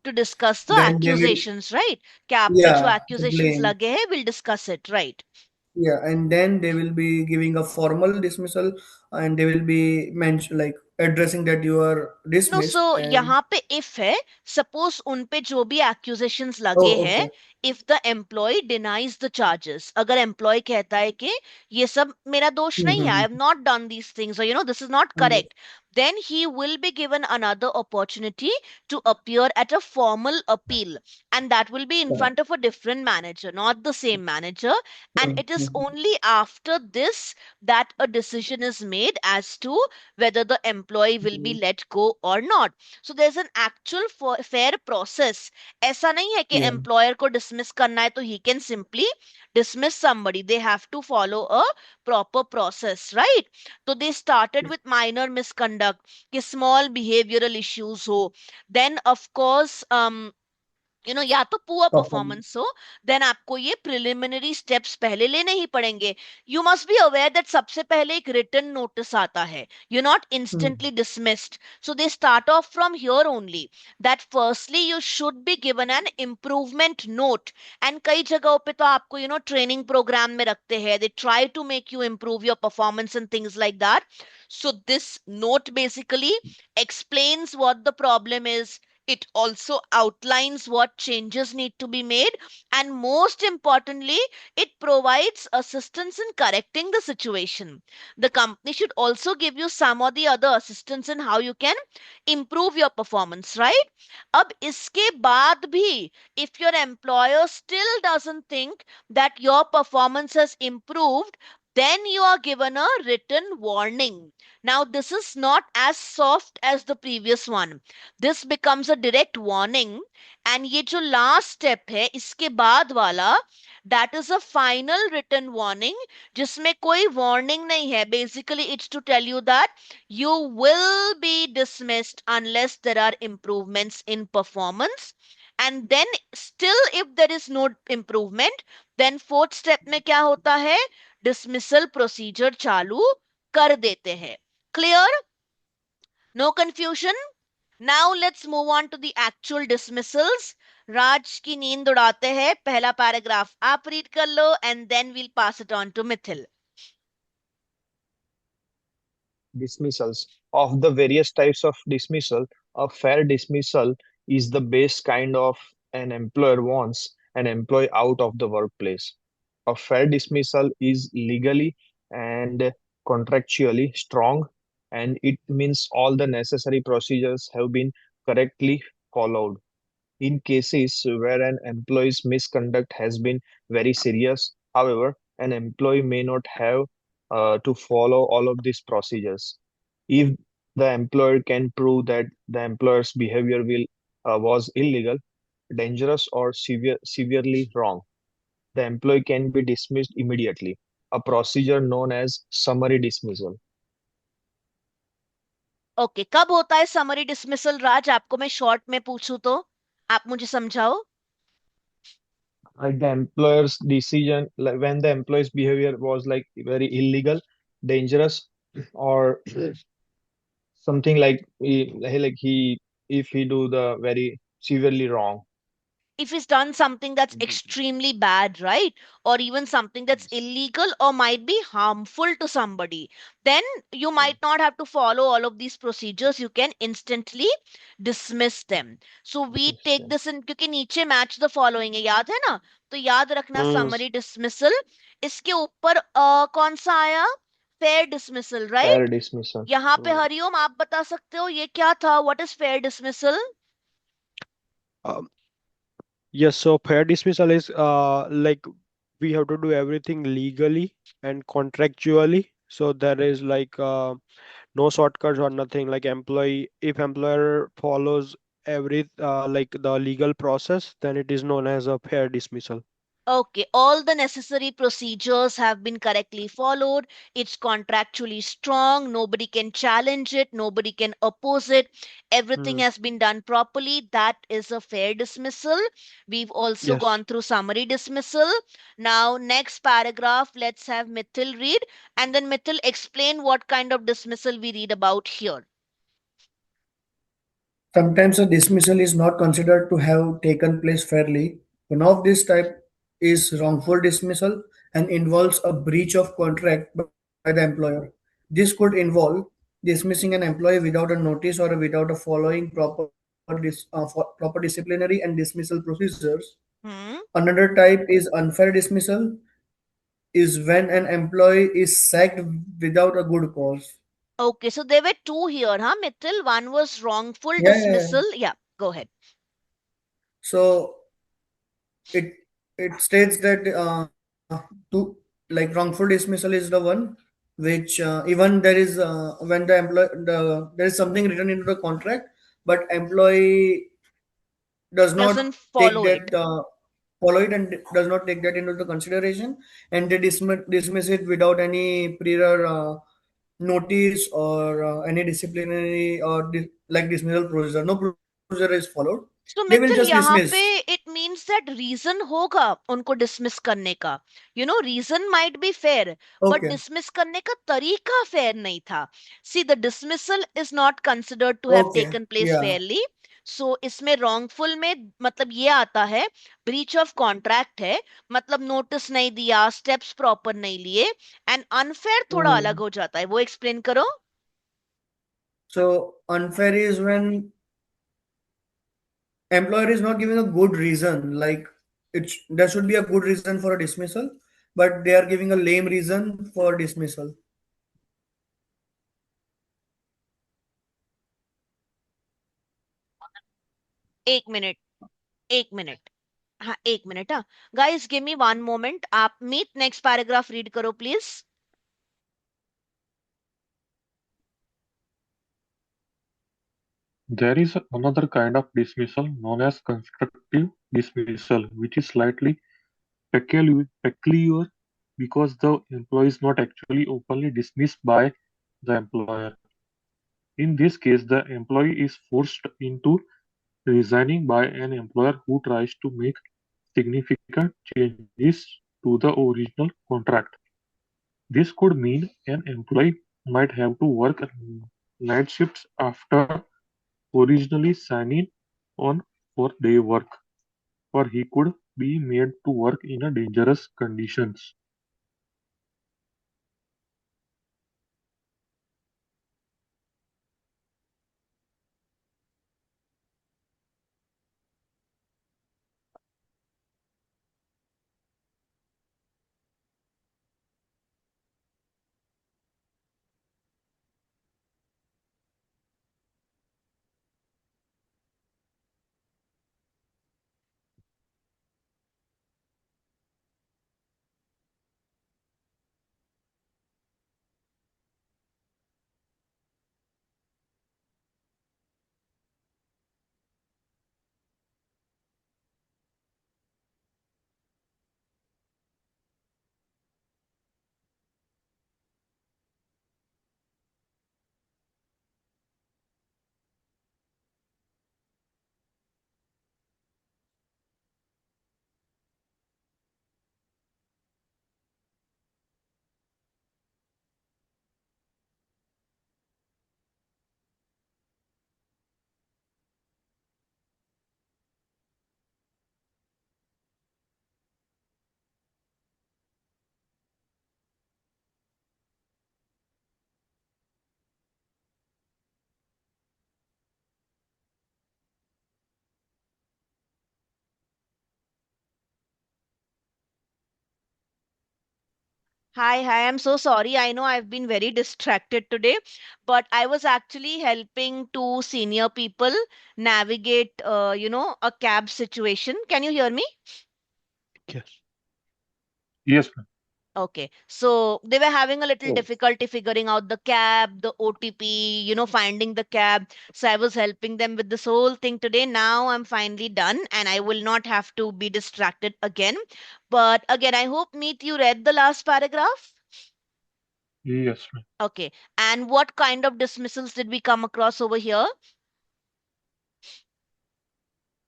to discuss the then they will, accusations, right, कि आप पे जो yeah, the accusations blame. लगे हैं, will discuss it, right. Yeah, and then they will be giving a formal dismissal, and they will be mention like addressing that you are no, so dismissed. And यहाँ पे if है, suppose उन पे जो भी accusations लगे oh, हैं, okay. If the employee denies the charges, अगर एम्प्लॉय कहता है कि ये सब मेरा दोष नहीं है, I have Mm-hmm. Not done these things, और this is not Yes. Correct, then he will be given another opportunity to appear at a formal appeal, and that will be in Correct. front of a different manager, not the same manager. And it is Mm-hmm. only after this that a decision is made as to whether the employee will be let go or not. So there's an actual fair process. ऐसा नहीं है कि Yeah. employer को dismiss करना है तो he can simply dismiss somebody. They have to follow a proper process, right? So they started with minor misconduct, कि small behavioral issues हो, then of course या तो पुअर Perform. परफॉर्मेंस हो, then आपको ये प्रिलिमिनरी स्टेप्स पहले लेने ही पड़ेंगे। You must be aware that सबसे पहले एक रिटन नोटिस आता है, you not Mm. Instantly dismissed. So they start of from here only, that firstly you should be given an improvement note. And कई जगहों पे तो आपको ट्रेनिंग प्रोग्राम में रखते हैं, they try to make you improve your performance and things like that. So this note basically explains what the problem is. It also outlines what changes need to be made, and most importantly, it provides assistance in correcting the situation. The company should also give you some or the other assistance in how you can improve your performance, right? अब इसके बाद भी, if your employer still doesn't think that your performance has improved, then you are given a written warning. Now, this is not as soft as the previous one. This becomes a direct warning, and ये जो last step है इसके बाद वाला, that is a final written warning, जिसमें कोई warning नहीं है. Basically it's to tell you that you will be dismissed unless there are improvements in performance. And then still if there is no improvement, then fourth step में क्या होता है, dismissal procedure चालू कर देते हैं. Clear? No confusion? Now let's move on to the actual dismissals. राज की नींद उड़ाते हैं, पहला पैराग्राफ आप रीड कर लो, and then we'll pass it on to Mithil. Dismissals. Of the various types of dismissal, a fair dismissal is the best kind of an employer wants an employee out of the workplace. A fair dismissal is legally and contractually strong, and it means all the necessary procedures have been correctly followed. in cases where an employee's misconduct has been very serious. However, an employee may not have to follow all of these procedures. If the employer can prove that the employer's behavior was illegal, dangerous, or severely wrong, the employee can be dismissed immediately, a procedure known as summary dismissal. Okay, कब होता है summary dismissal? राज, आपको मैं short में पूछूं तो आप मुझे समझाओ. Like the employer's decision, like when the employee's behavior was like very illegal, dangerous, or something like if he do the very severely wrong. If he's done something that's extremely bad, right? Or even something that's Yes. illegal or might be harmful to somebody, then you Mm. might not have to follow all of these procedures. You can instantly dismiss them. So we Yes, take sir. this in, क्योंकि नीचे match the following है, याद है ना? तो याद रखना Hmm. Yes. Summary dismissal. इसके ऊपर कौन सा आया? Fair dismissal, Fair right? dismissal. यहाँ पे Right. हरिओम आप बता सकते हो ये क्या था? What is fair dismissal? Um, yes, so fair dismissal is like we have to do everything legally and contractually. So there is like no shortcuts or nothing. Like employee, if employer follows every like the legal process, then it is known as a fair dismissal. Okay, all the necessary procedures have been correctly followed. It's contractually strong. Nobody can challenge it. Nobody can oppose it. Everything Hmm. has been done properly. That is a fair dismissal. We've also Yes. gone through summary dismissal. Now, next paragraph, let's have Mithil read. And then Mithil explain what kind of dismissal we read about here. Sometimes a dismissal is not considered to have taken place fairly. One of this type is wrongful dismissal and involves a breach of contract by the employer. This could involve dismissing an employee without a notice or without a following proper disciplinary and dismissal procedures. Hmm? Another type is unfair dismissal is when an employee is sacked without a good cause. Okay, so there were two here, huh, Mithil? One was wrongful Yeah. dismissal. Yeah, go ahead. So it it states that to like wrongful dismissal is the one which even there is when there is something written into the contract, but employee does not Doesn't take follow that it. follow it and does not take that into the consideration, and they dismiss it without any prior notice or any disciplinary or like dismissal procedure. No procedure is followed. They will तो just Mittal dismiss. यहाँ पे it means that reason होगा उनको dismiss करने का. Reason might be fair, but Okay. Dismiss करने का तरीका फेयर नहीं था. See the dismissal is not considered to have Okay. Taken place Yeah. Fairly. So इसमें रॉन्गफुल में मतलब ये आता है, ब्रीच ऑफ कॉन्ट्रैक्ट है, मतलब नोटिस नहीं दिया, स्टेप्स प्रॉपर नहीं लिए. एंड अनफेयर थोड़ा अलग Hmm. हो जाता है, वो एक्सप्लेन करो. So unfair is when employer is not giving a good reason. Like there should be a good reason for a dismissal, but they are giving a lame reason for dismissal. एक minute, एक minute. हाँ, एक minute. हाँ, guys give me one moment. आप मीत next paragraph read करो please. There is another kind of dismissal known as constructive dismissal, which is slightly peculiar because the employee is not actually openly dismissed by the employer. In this case, the employee is forced into resigning by an employer who tries to make significant changes to the original contract. This could mean an employee might have to work night shifts after originally signing on for day work, or he could be made to work in a dangerous conditions. Hi. I'm so sorry. I know I've been very distracted today, but I was actually helping two senior people navigate, a cab situation. Can you hear me? Yes. Yes, ma'am. Okay. So they were having a little Oh, difficulty figuring out the cab, the OTP, finding the cab. So I was helping them with this whole thing today. Now I'm finally done and I will not have to be distracted again. But again, I hope, Meet, you read the last paragraph. Yes, ma'am. Okay. And what kind of dismissals did we come across over here?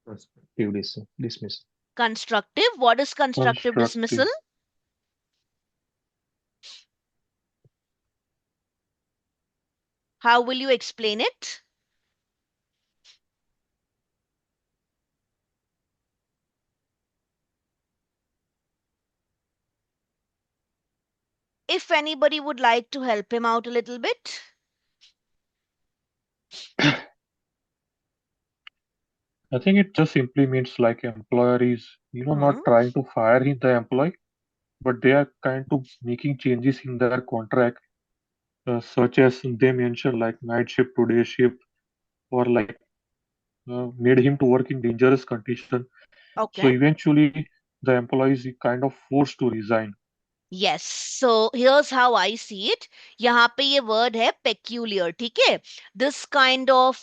constructive dismiss. Constructive. What is constructive dismissal? Constructive. How will you explain it? If anybody would like to help him out a little bit. I think it just simply means like employer is, Hmm. not trying to fire the employee, but they are kind of making changes in their contract, such as they mention like night shift to day shift, or like made him to work in dangerous condition. So Okay. eventually, the employee is kind of forced to resign. Yes, so here's how I see it. यहाँ पे ये word है peculiar, ठीक है? This kind of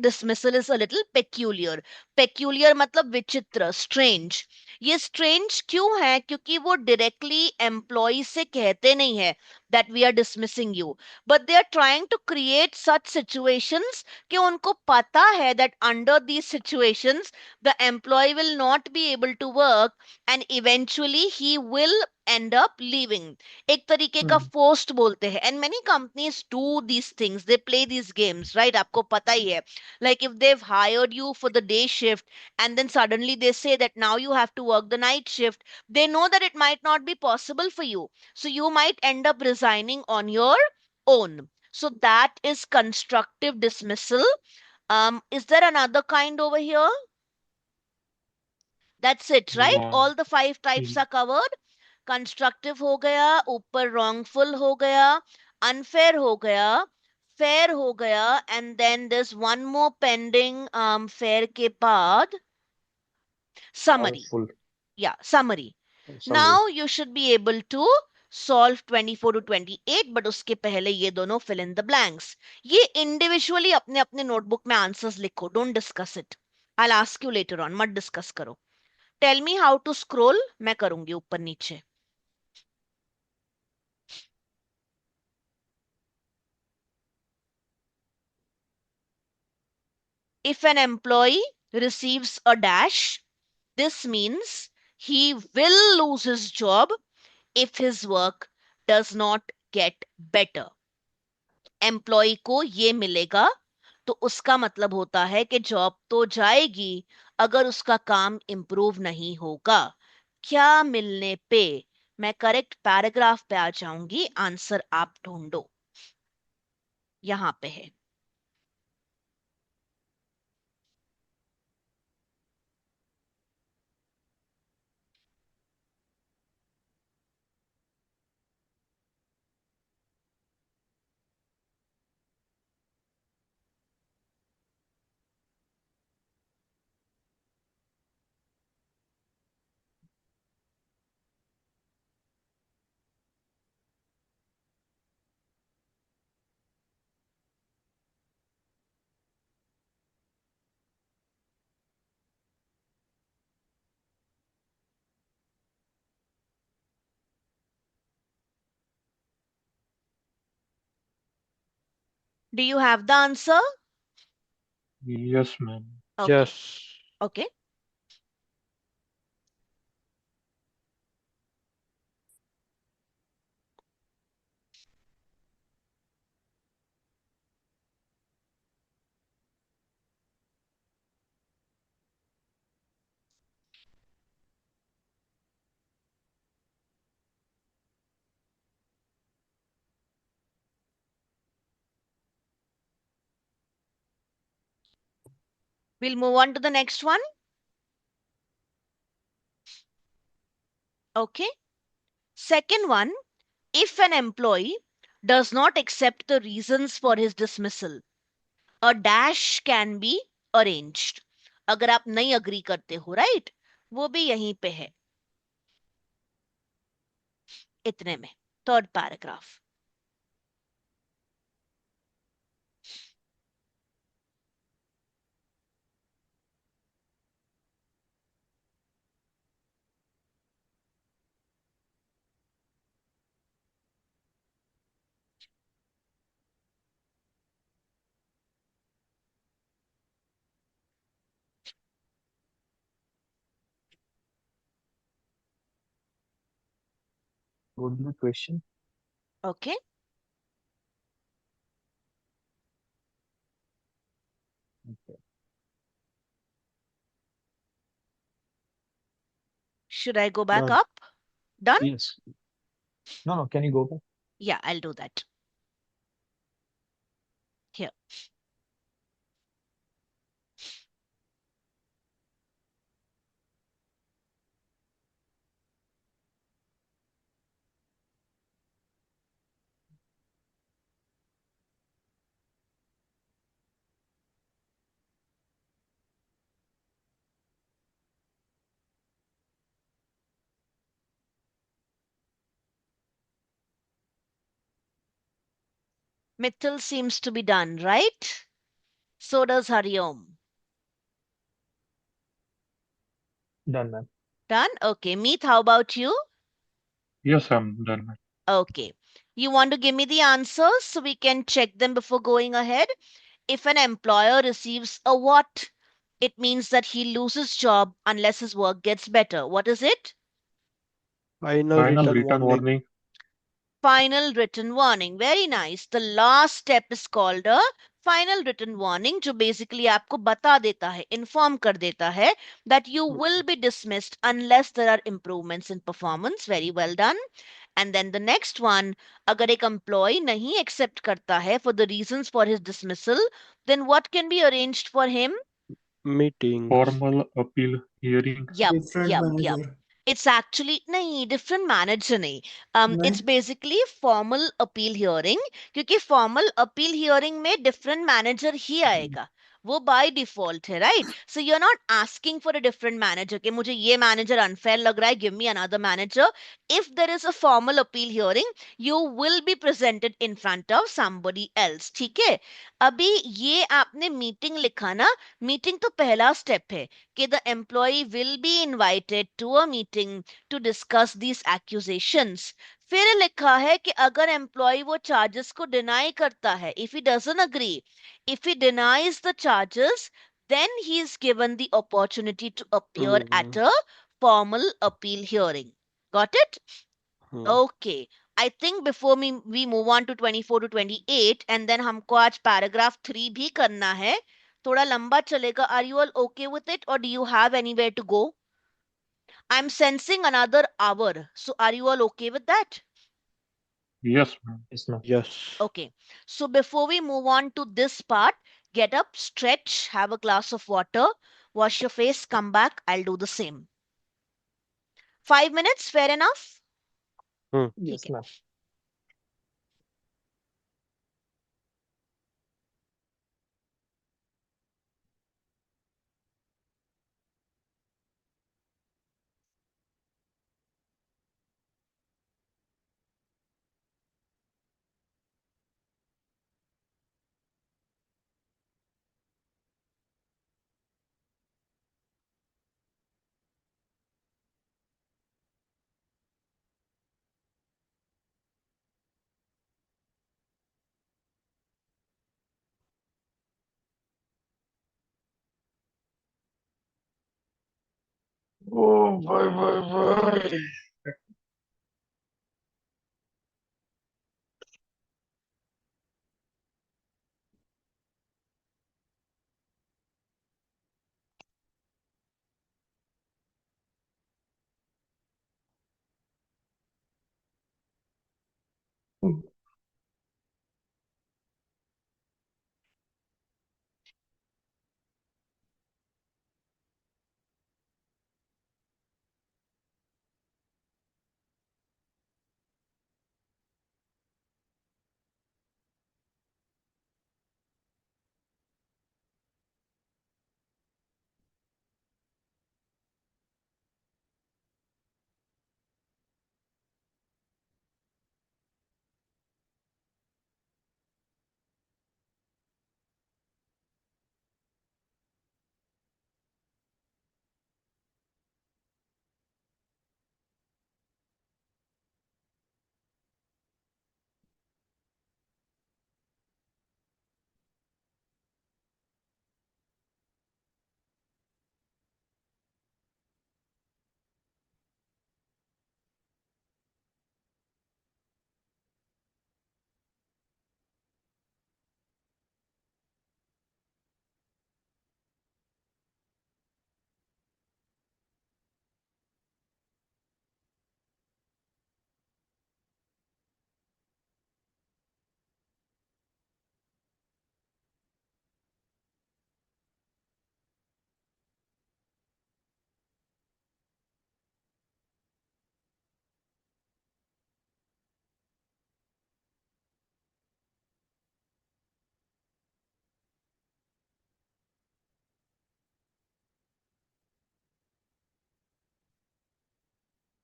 dismissal is a little peculiar. Peculiar मतलब विचित्र, strange. ये strange क्यों है? क्योंकि वो directly employee से कहते नहीं है that we are dismissing you, but they are trying to create such situations कि उनको पता है that under these situations the employee will not be able to work and eventually he will end up leaving. एक तरीके का Hmm. forced बोलते हैं, and many companies do these things, they play these games, right? आपको पता ही है, like if they've hired you for the day shift and then suddenly they say that now you have to work the night shift, they know that it might not be possible for you, so you might end up resigning on your own. So that is constructive dismissal. Is there another kind over here? That's it, right? No, All the five types are covered. Constructive हो गया, ऊपर wrongful हो गया, unfair हो गया, fair हो गया, and then there's one more pending, fair के बाद summary. Harmful Yeah, summary. summary. Now you should be able to solve 24 to 28, but उसके पहले ये दोनों fill in the blanks. ये individually अपने अपने notebook में answers लिखो, don't discuss it. I'll ask you later on, मत discuss करो. Tell me how to scroll, मैं करूंगी ऊपर नीचे. If an employee receives a dash, this means he will lose his job if his work does not get better. Employ को ये मिलेगा तो उसका मतलब होता है कि जॉब तो जाएगी अगर उसका काम इंप्रूव नहीं होगा. क्या मिलने पे? मैं करेक्ट पैराग्राफ पे आ जाऊंगी, आंसर आप ढूंढो. यहां पे है. Do you have the answer? yes, ma'am. Okay. Yes. Okay. We'll move on to the next one. Okay. Second one, if an employee does not accept the reasons for his dismissal, a dash can be arranged. अगर आप नहीं agree करते हो, right, वो भी यहीं पे है, इतने में, third paragraph. Go to the question. Okay, Okay. should I go back Done. up? Done? Yes. No, no. Can you go back? Yeah, I'll do that. Here. Mittal seems to be done, right? So does Hariom. Done, ma'am. Done? Okay. Meet, how about you? Yes, I'm done, ma'am. Okay. You want to give me the answers so we can check them before going ahead? If an employer receives a what, it means that he loses job unless his work gets better. What is it? Final Final written written warning. warning. Final written warning. Very nice. The last step is called a final written warning, जो basically आपको बता देता है, inform कर देता है that you will be dismissed unless there are improvements in performance. Very well done. And then the next one, अगर एक employee नहीं accept करता है for the reasons for his dismissal, then what can be arranged for him? Meetings. Formal appeal hearing. Yup, Different yup, yup. manager. It's actually नहीं, different manager नहीं. It's नहीं. basically formal appeal hearing, क्योंकि formal appeal hearing में different manager ही आएगा. वो by default है, right? So you're not asking for a different manager कि मुझे ये manager unfair लग रहा है, give me another manager. If there is a formal appeal hearing, you will be presented in front of somebody else. ठीक है? अभी ये आपने meeting लिखा ना, meeting तो पहला step है कि the employee will be invited to a meeting to discuss these accusations. फिर लिखा है कि अगर एम्प्लॉय वो चार्जेस को डिनाई करता है, if he doesn't agree, if he denies the charges, then he is given the opportunity to appear at Hmm. a formal appeal hearing. Got it? Hmm. Okay. I think before we move on to 24 to 28, and then हमको आज paragraph 3 भी करना है. थोड़ा लंबा चलेगा. Are you all okay with it, or do you have anywhere to go? I'm sensing another hour. So are you all okay with that? Yes, ma'am. Yes, ma'am. Yes. Okay. So before we move on to this part, get up, stretch, have a glass of water, wash your face, come back. I'll do the same. 5 minutes, fair enough? Hmm. ठीक Yes, है. ma'am. Oh, bye, bye, bye.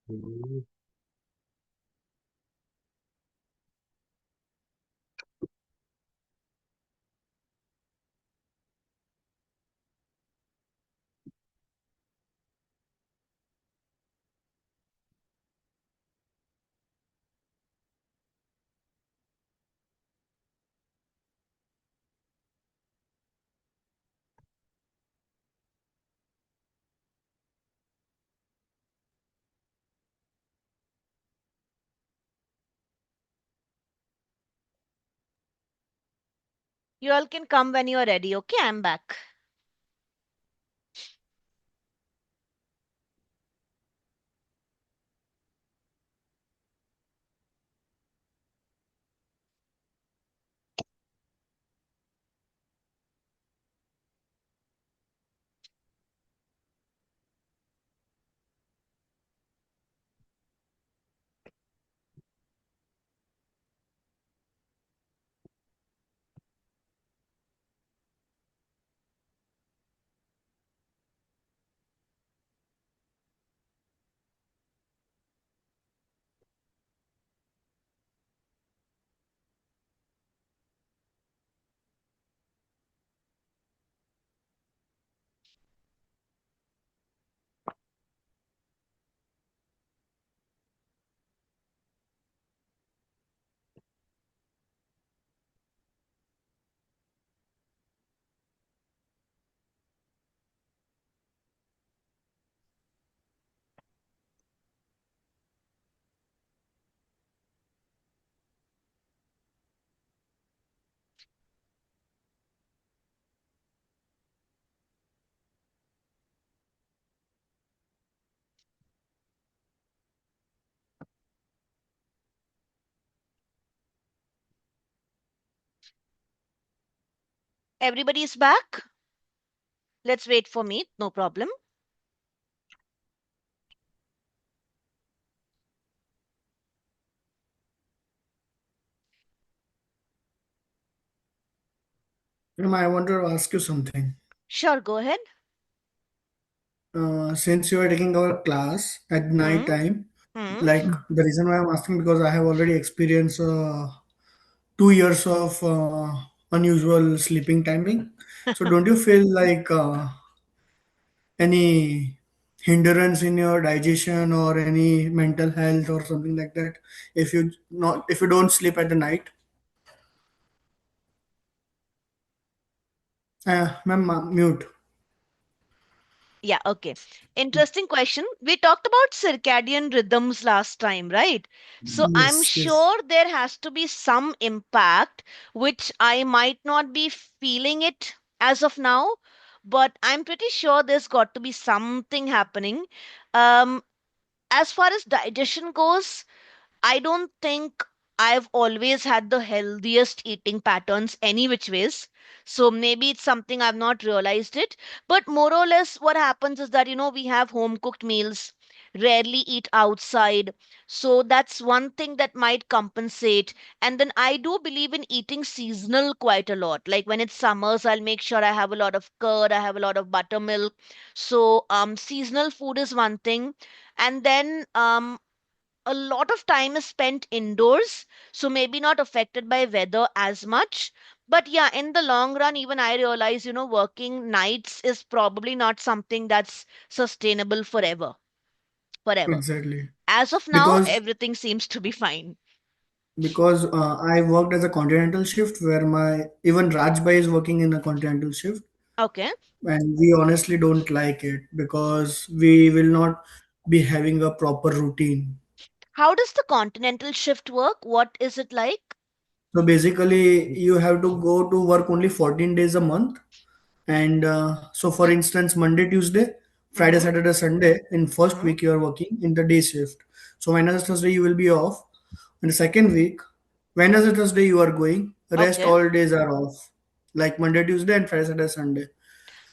Mm, You all can come when you're ready. Okay, I'm back. Everybody's back. Let's wait for me. No problem. I want to ask you something. Sure, go ahead. Since you are taking our class at night Hmm. time, Hmm. like the reason why I'm asking because I have already experienced 2 years of unusual sleeping timing. So don't you feel like any hindrance in your digestion or any mental health or something like that if you don't sleep at the night? Ma'am, mute. Yeah, okay. Interesting question. We talked about circadian rhythms last time, right? So I'm Yes, yes. sure there has to be some impact which I might not be feeling it as of now, but I'm pretty sure there's got to be something happening. Um, as far as digestion goes, I don't think I've always had the healthiest eating patterns any which ways. So maybe it's something I've not realized it. But more or less, what happens is that, we have home cooked meals, rarely eat outside. So that's one thing that might compensate. And then I do believe in eating seasonal quite a lot. Like when it's summers, I'll make sure I have a lot of curd, I have a lot of buttermilk. So seasonal food is one thing. And then a lot of time is spent indoors, so maybe not affected by weather as much. But yeah, in the long run, even I realize, working nights is probably not something that's sustainable forever. Forever. Exactly. As of now, Because everything seems to be fine. I worked as a continental shift where my even Rajbai is working in a continental shift, Okay. and we honestly don't like it because we will not be having a proper routine. How does the continental shift work? What is it like? So basically, you have to go to work only 14 days a month. And so, for instance, Monday, Tuesday, Friday, Mm-hmm. Saturday, Sunday, in first Mm-hmm. week, you are working in the day shift. So, Wednesday, Thursday, you will be off. In the second week, Wednesday, Thursday, you are going. Rest Okay. all days are off, like Monday, Tuesday, and Friday, Saturday, Sunday.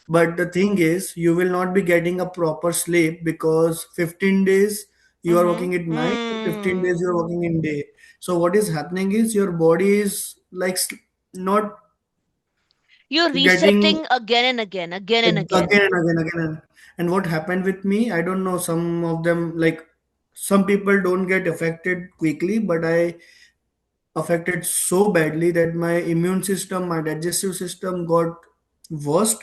But the thing is, you will not be getting a proper sleep because 15 days you are Mm-hmm. working at night, 15 Hmm. days you are working in day. So what is happening is your body is like not You're getting resetting again and again, again and again again. and again. And what happened with me, I don't know, some of them like some people don't get affected quickly, but I affected so badly that my immune system, my digestive system got worst,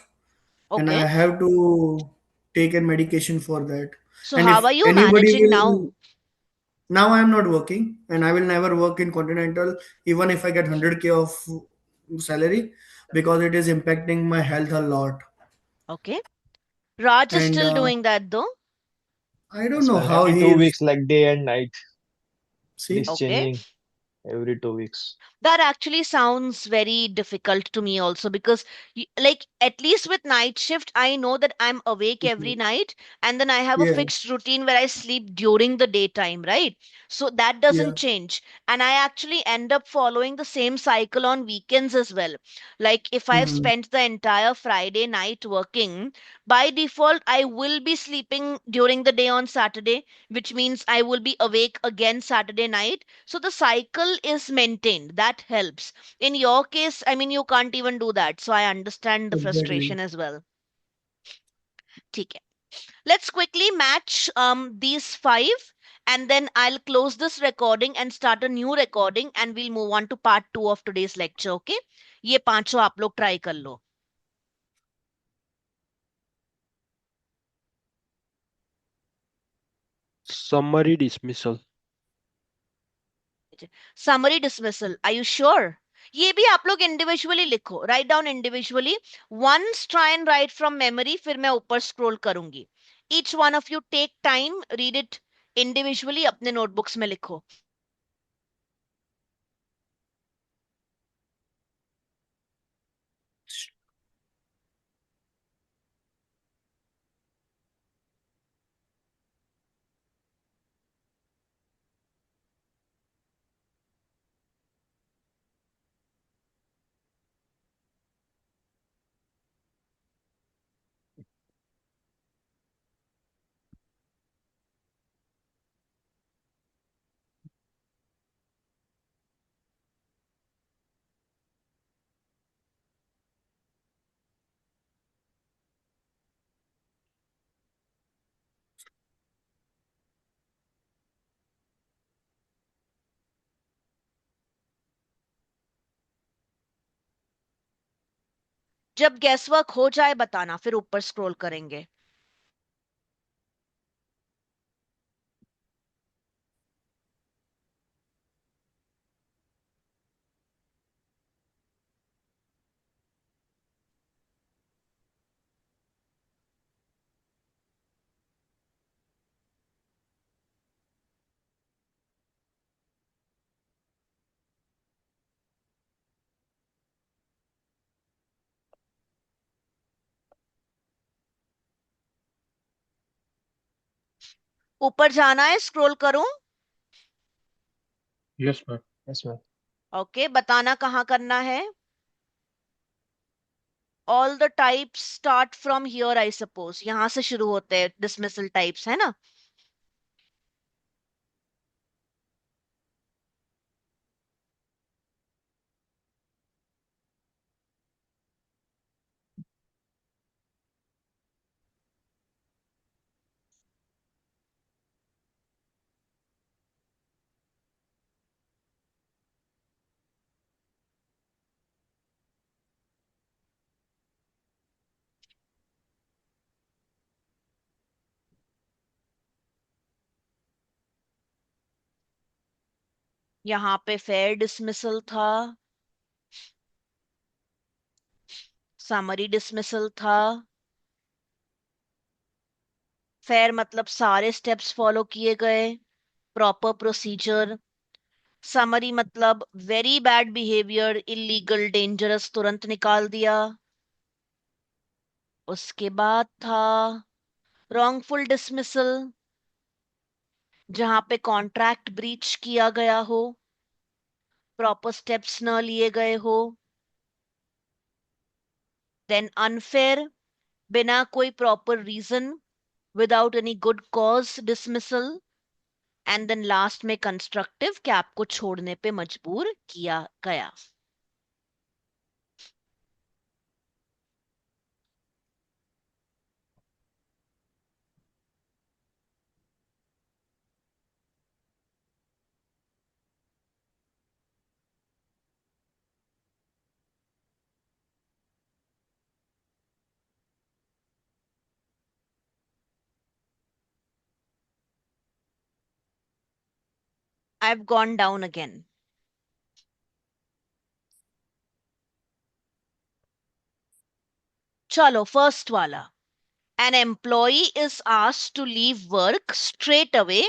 and Okay. I have to take a medication for that. So And how if are you anybody managing will, now? now I am not working, and I will never work in Continental, even if I get 100K of salary, because it is impacting my health a lot. Okay. Raj is And still doing that though. I don't Yes, know ma'am. how Every he two is. weeks, like day and night, it is See, Okay. changing every 2 weeks. That actually sounds very difficult to me also because like at least with night shift I know that I'm awake every mhm, night and then I have a yeah, fixed routine where I sleep during the daytime, right? So that doesn't yeah, change, and I actually end up following the same cycle on weekends as well. Like if I've mhm, spent the entire Friday night working, by default I will be sleeping during the day on Saturday, which means I will be awake again Saturday night, so the cycle is maintained. That helps. In your case, I mean, you can't even do that. So I understand the exactly. frustration as well. ठीक है. Let's quickly match these five, and then I'll close this recording and start a new recording, and we'll move on to part 2 of today's lecture. Okay? ये पांचों आप लोग try कर लो. Summary dismissal. Summary dismissal. Are you sure? ये भी आप लोग individually लिखो, write down individually. Once try and write from memory, फिर मैं ऊपर स्क्रॉल करूंगी. Each one of you take time, read it individually, अपने नोटबुक्स में लिखो. जब गैस वर्क हो जाए बताना, फिर ऊपर स्क्रॉल करेंगे. ऊपर जाना है, स्क्रॉल करूं? Yes, ma'am. Yes, ma'am. Okay, बताना कहाँ करना है. All the types start from here I suppose. यहां से शुरू होते हैं डिसमिसल टाइप्स, है ना? यहाँ पे फेयर डिसमिसल था, समरी डिसमिसल था. फेयर मतलब सारे स्टेप्स फॉलो किए गए, प्रॉपर प्रोसीजर. समरी मतलब very bad behaviour, illegal, dangerous, तुरंत निकाल दिया. उसके बाद था रॉन्गफुल डिसमिसल, जहां पे कॉन्ट्रैक्ट ब्रीच किया गया हो, प्रॉपर स्टेप्स न लिए गए हो. देन अनफेयर, बिना कोई proper reason, without any good cause dismissal. And then last में कंस्ट्रक्टिव, कि आपको छोड़ने पे मजबूर किया गया. I've gone down again. Chalo, first wala. An employee is asked to leave work straight away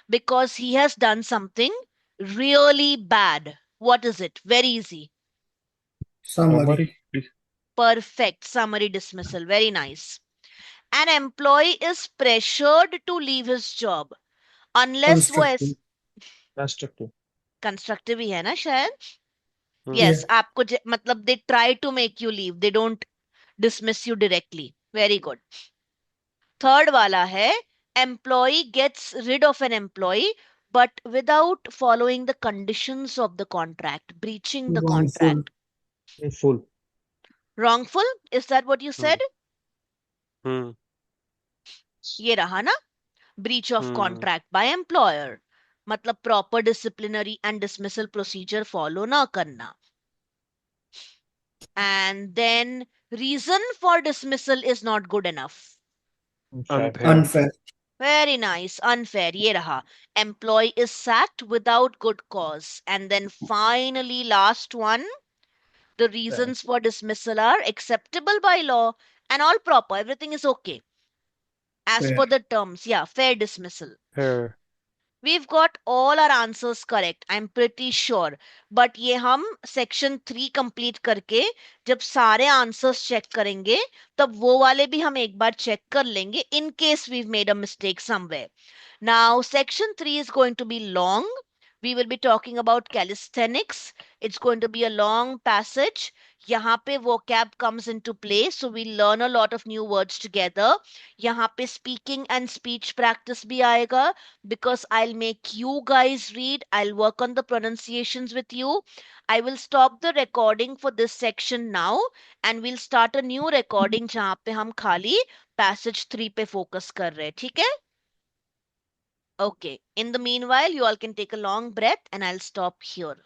because he has done something really bad. What is it? Very easy. Summary. Summary. Perfect. Summary dismissal. Very nice. An employee is pressured to leave his job unless वो Constructive. ऐस Constructive. Constructive ही है ना शायद. Hmm. Yes, Yeah. आपको मतलब they try to make you leave. They don't dismiss you directly. Very good. Third वाला है employee gets rid of an employee but without following the conditions of the contract, breaching the Wrongful. contract. Full. Wrongful? Is that what you said? Hmm. Hmm. ये रहा ना, breach of Hmm. contract by employer. मतलब proper disciplinary and dismissal procedure follow ना करना. And then reason for dismissal is not good enough. Fair. Unfair. Unfair. Very nice. Unfair. ये रहा. Employee is sacked without good cause. And then finally, last one, the Fair. reasons for dismissal are acceptable by law and all proper. Everything is okay. As Fair. per the terms, yeah, fair dismissal. Fair. We've got all our answers correct, I'm pretty sure. But ये हम section 3 complete करके जब सारे answers check करेंगे तब वो वाले भी हम एक बार चेक कर लेंगे in case we've made a mistake somewhere. Now, section 3 is going to be long. We will be talking about calisthenics. It's going to be a long passage. यहाँ पे vocab comes into play, so we learn a lot of new words together. यहाँ पे speaking and speech practice भी आएगा because I'll make you guys read. I'll work on the pronunciations with you. I will stop the recording for this section now and we'll start a new recording जहाँ पे हम खाली passage 3 पे focus कर रहे हैं, ठीक है? Okay. In the meanwhile, you all can take a long breath and I'll stop here.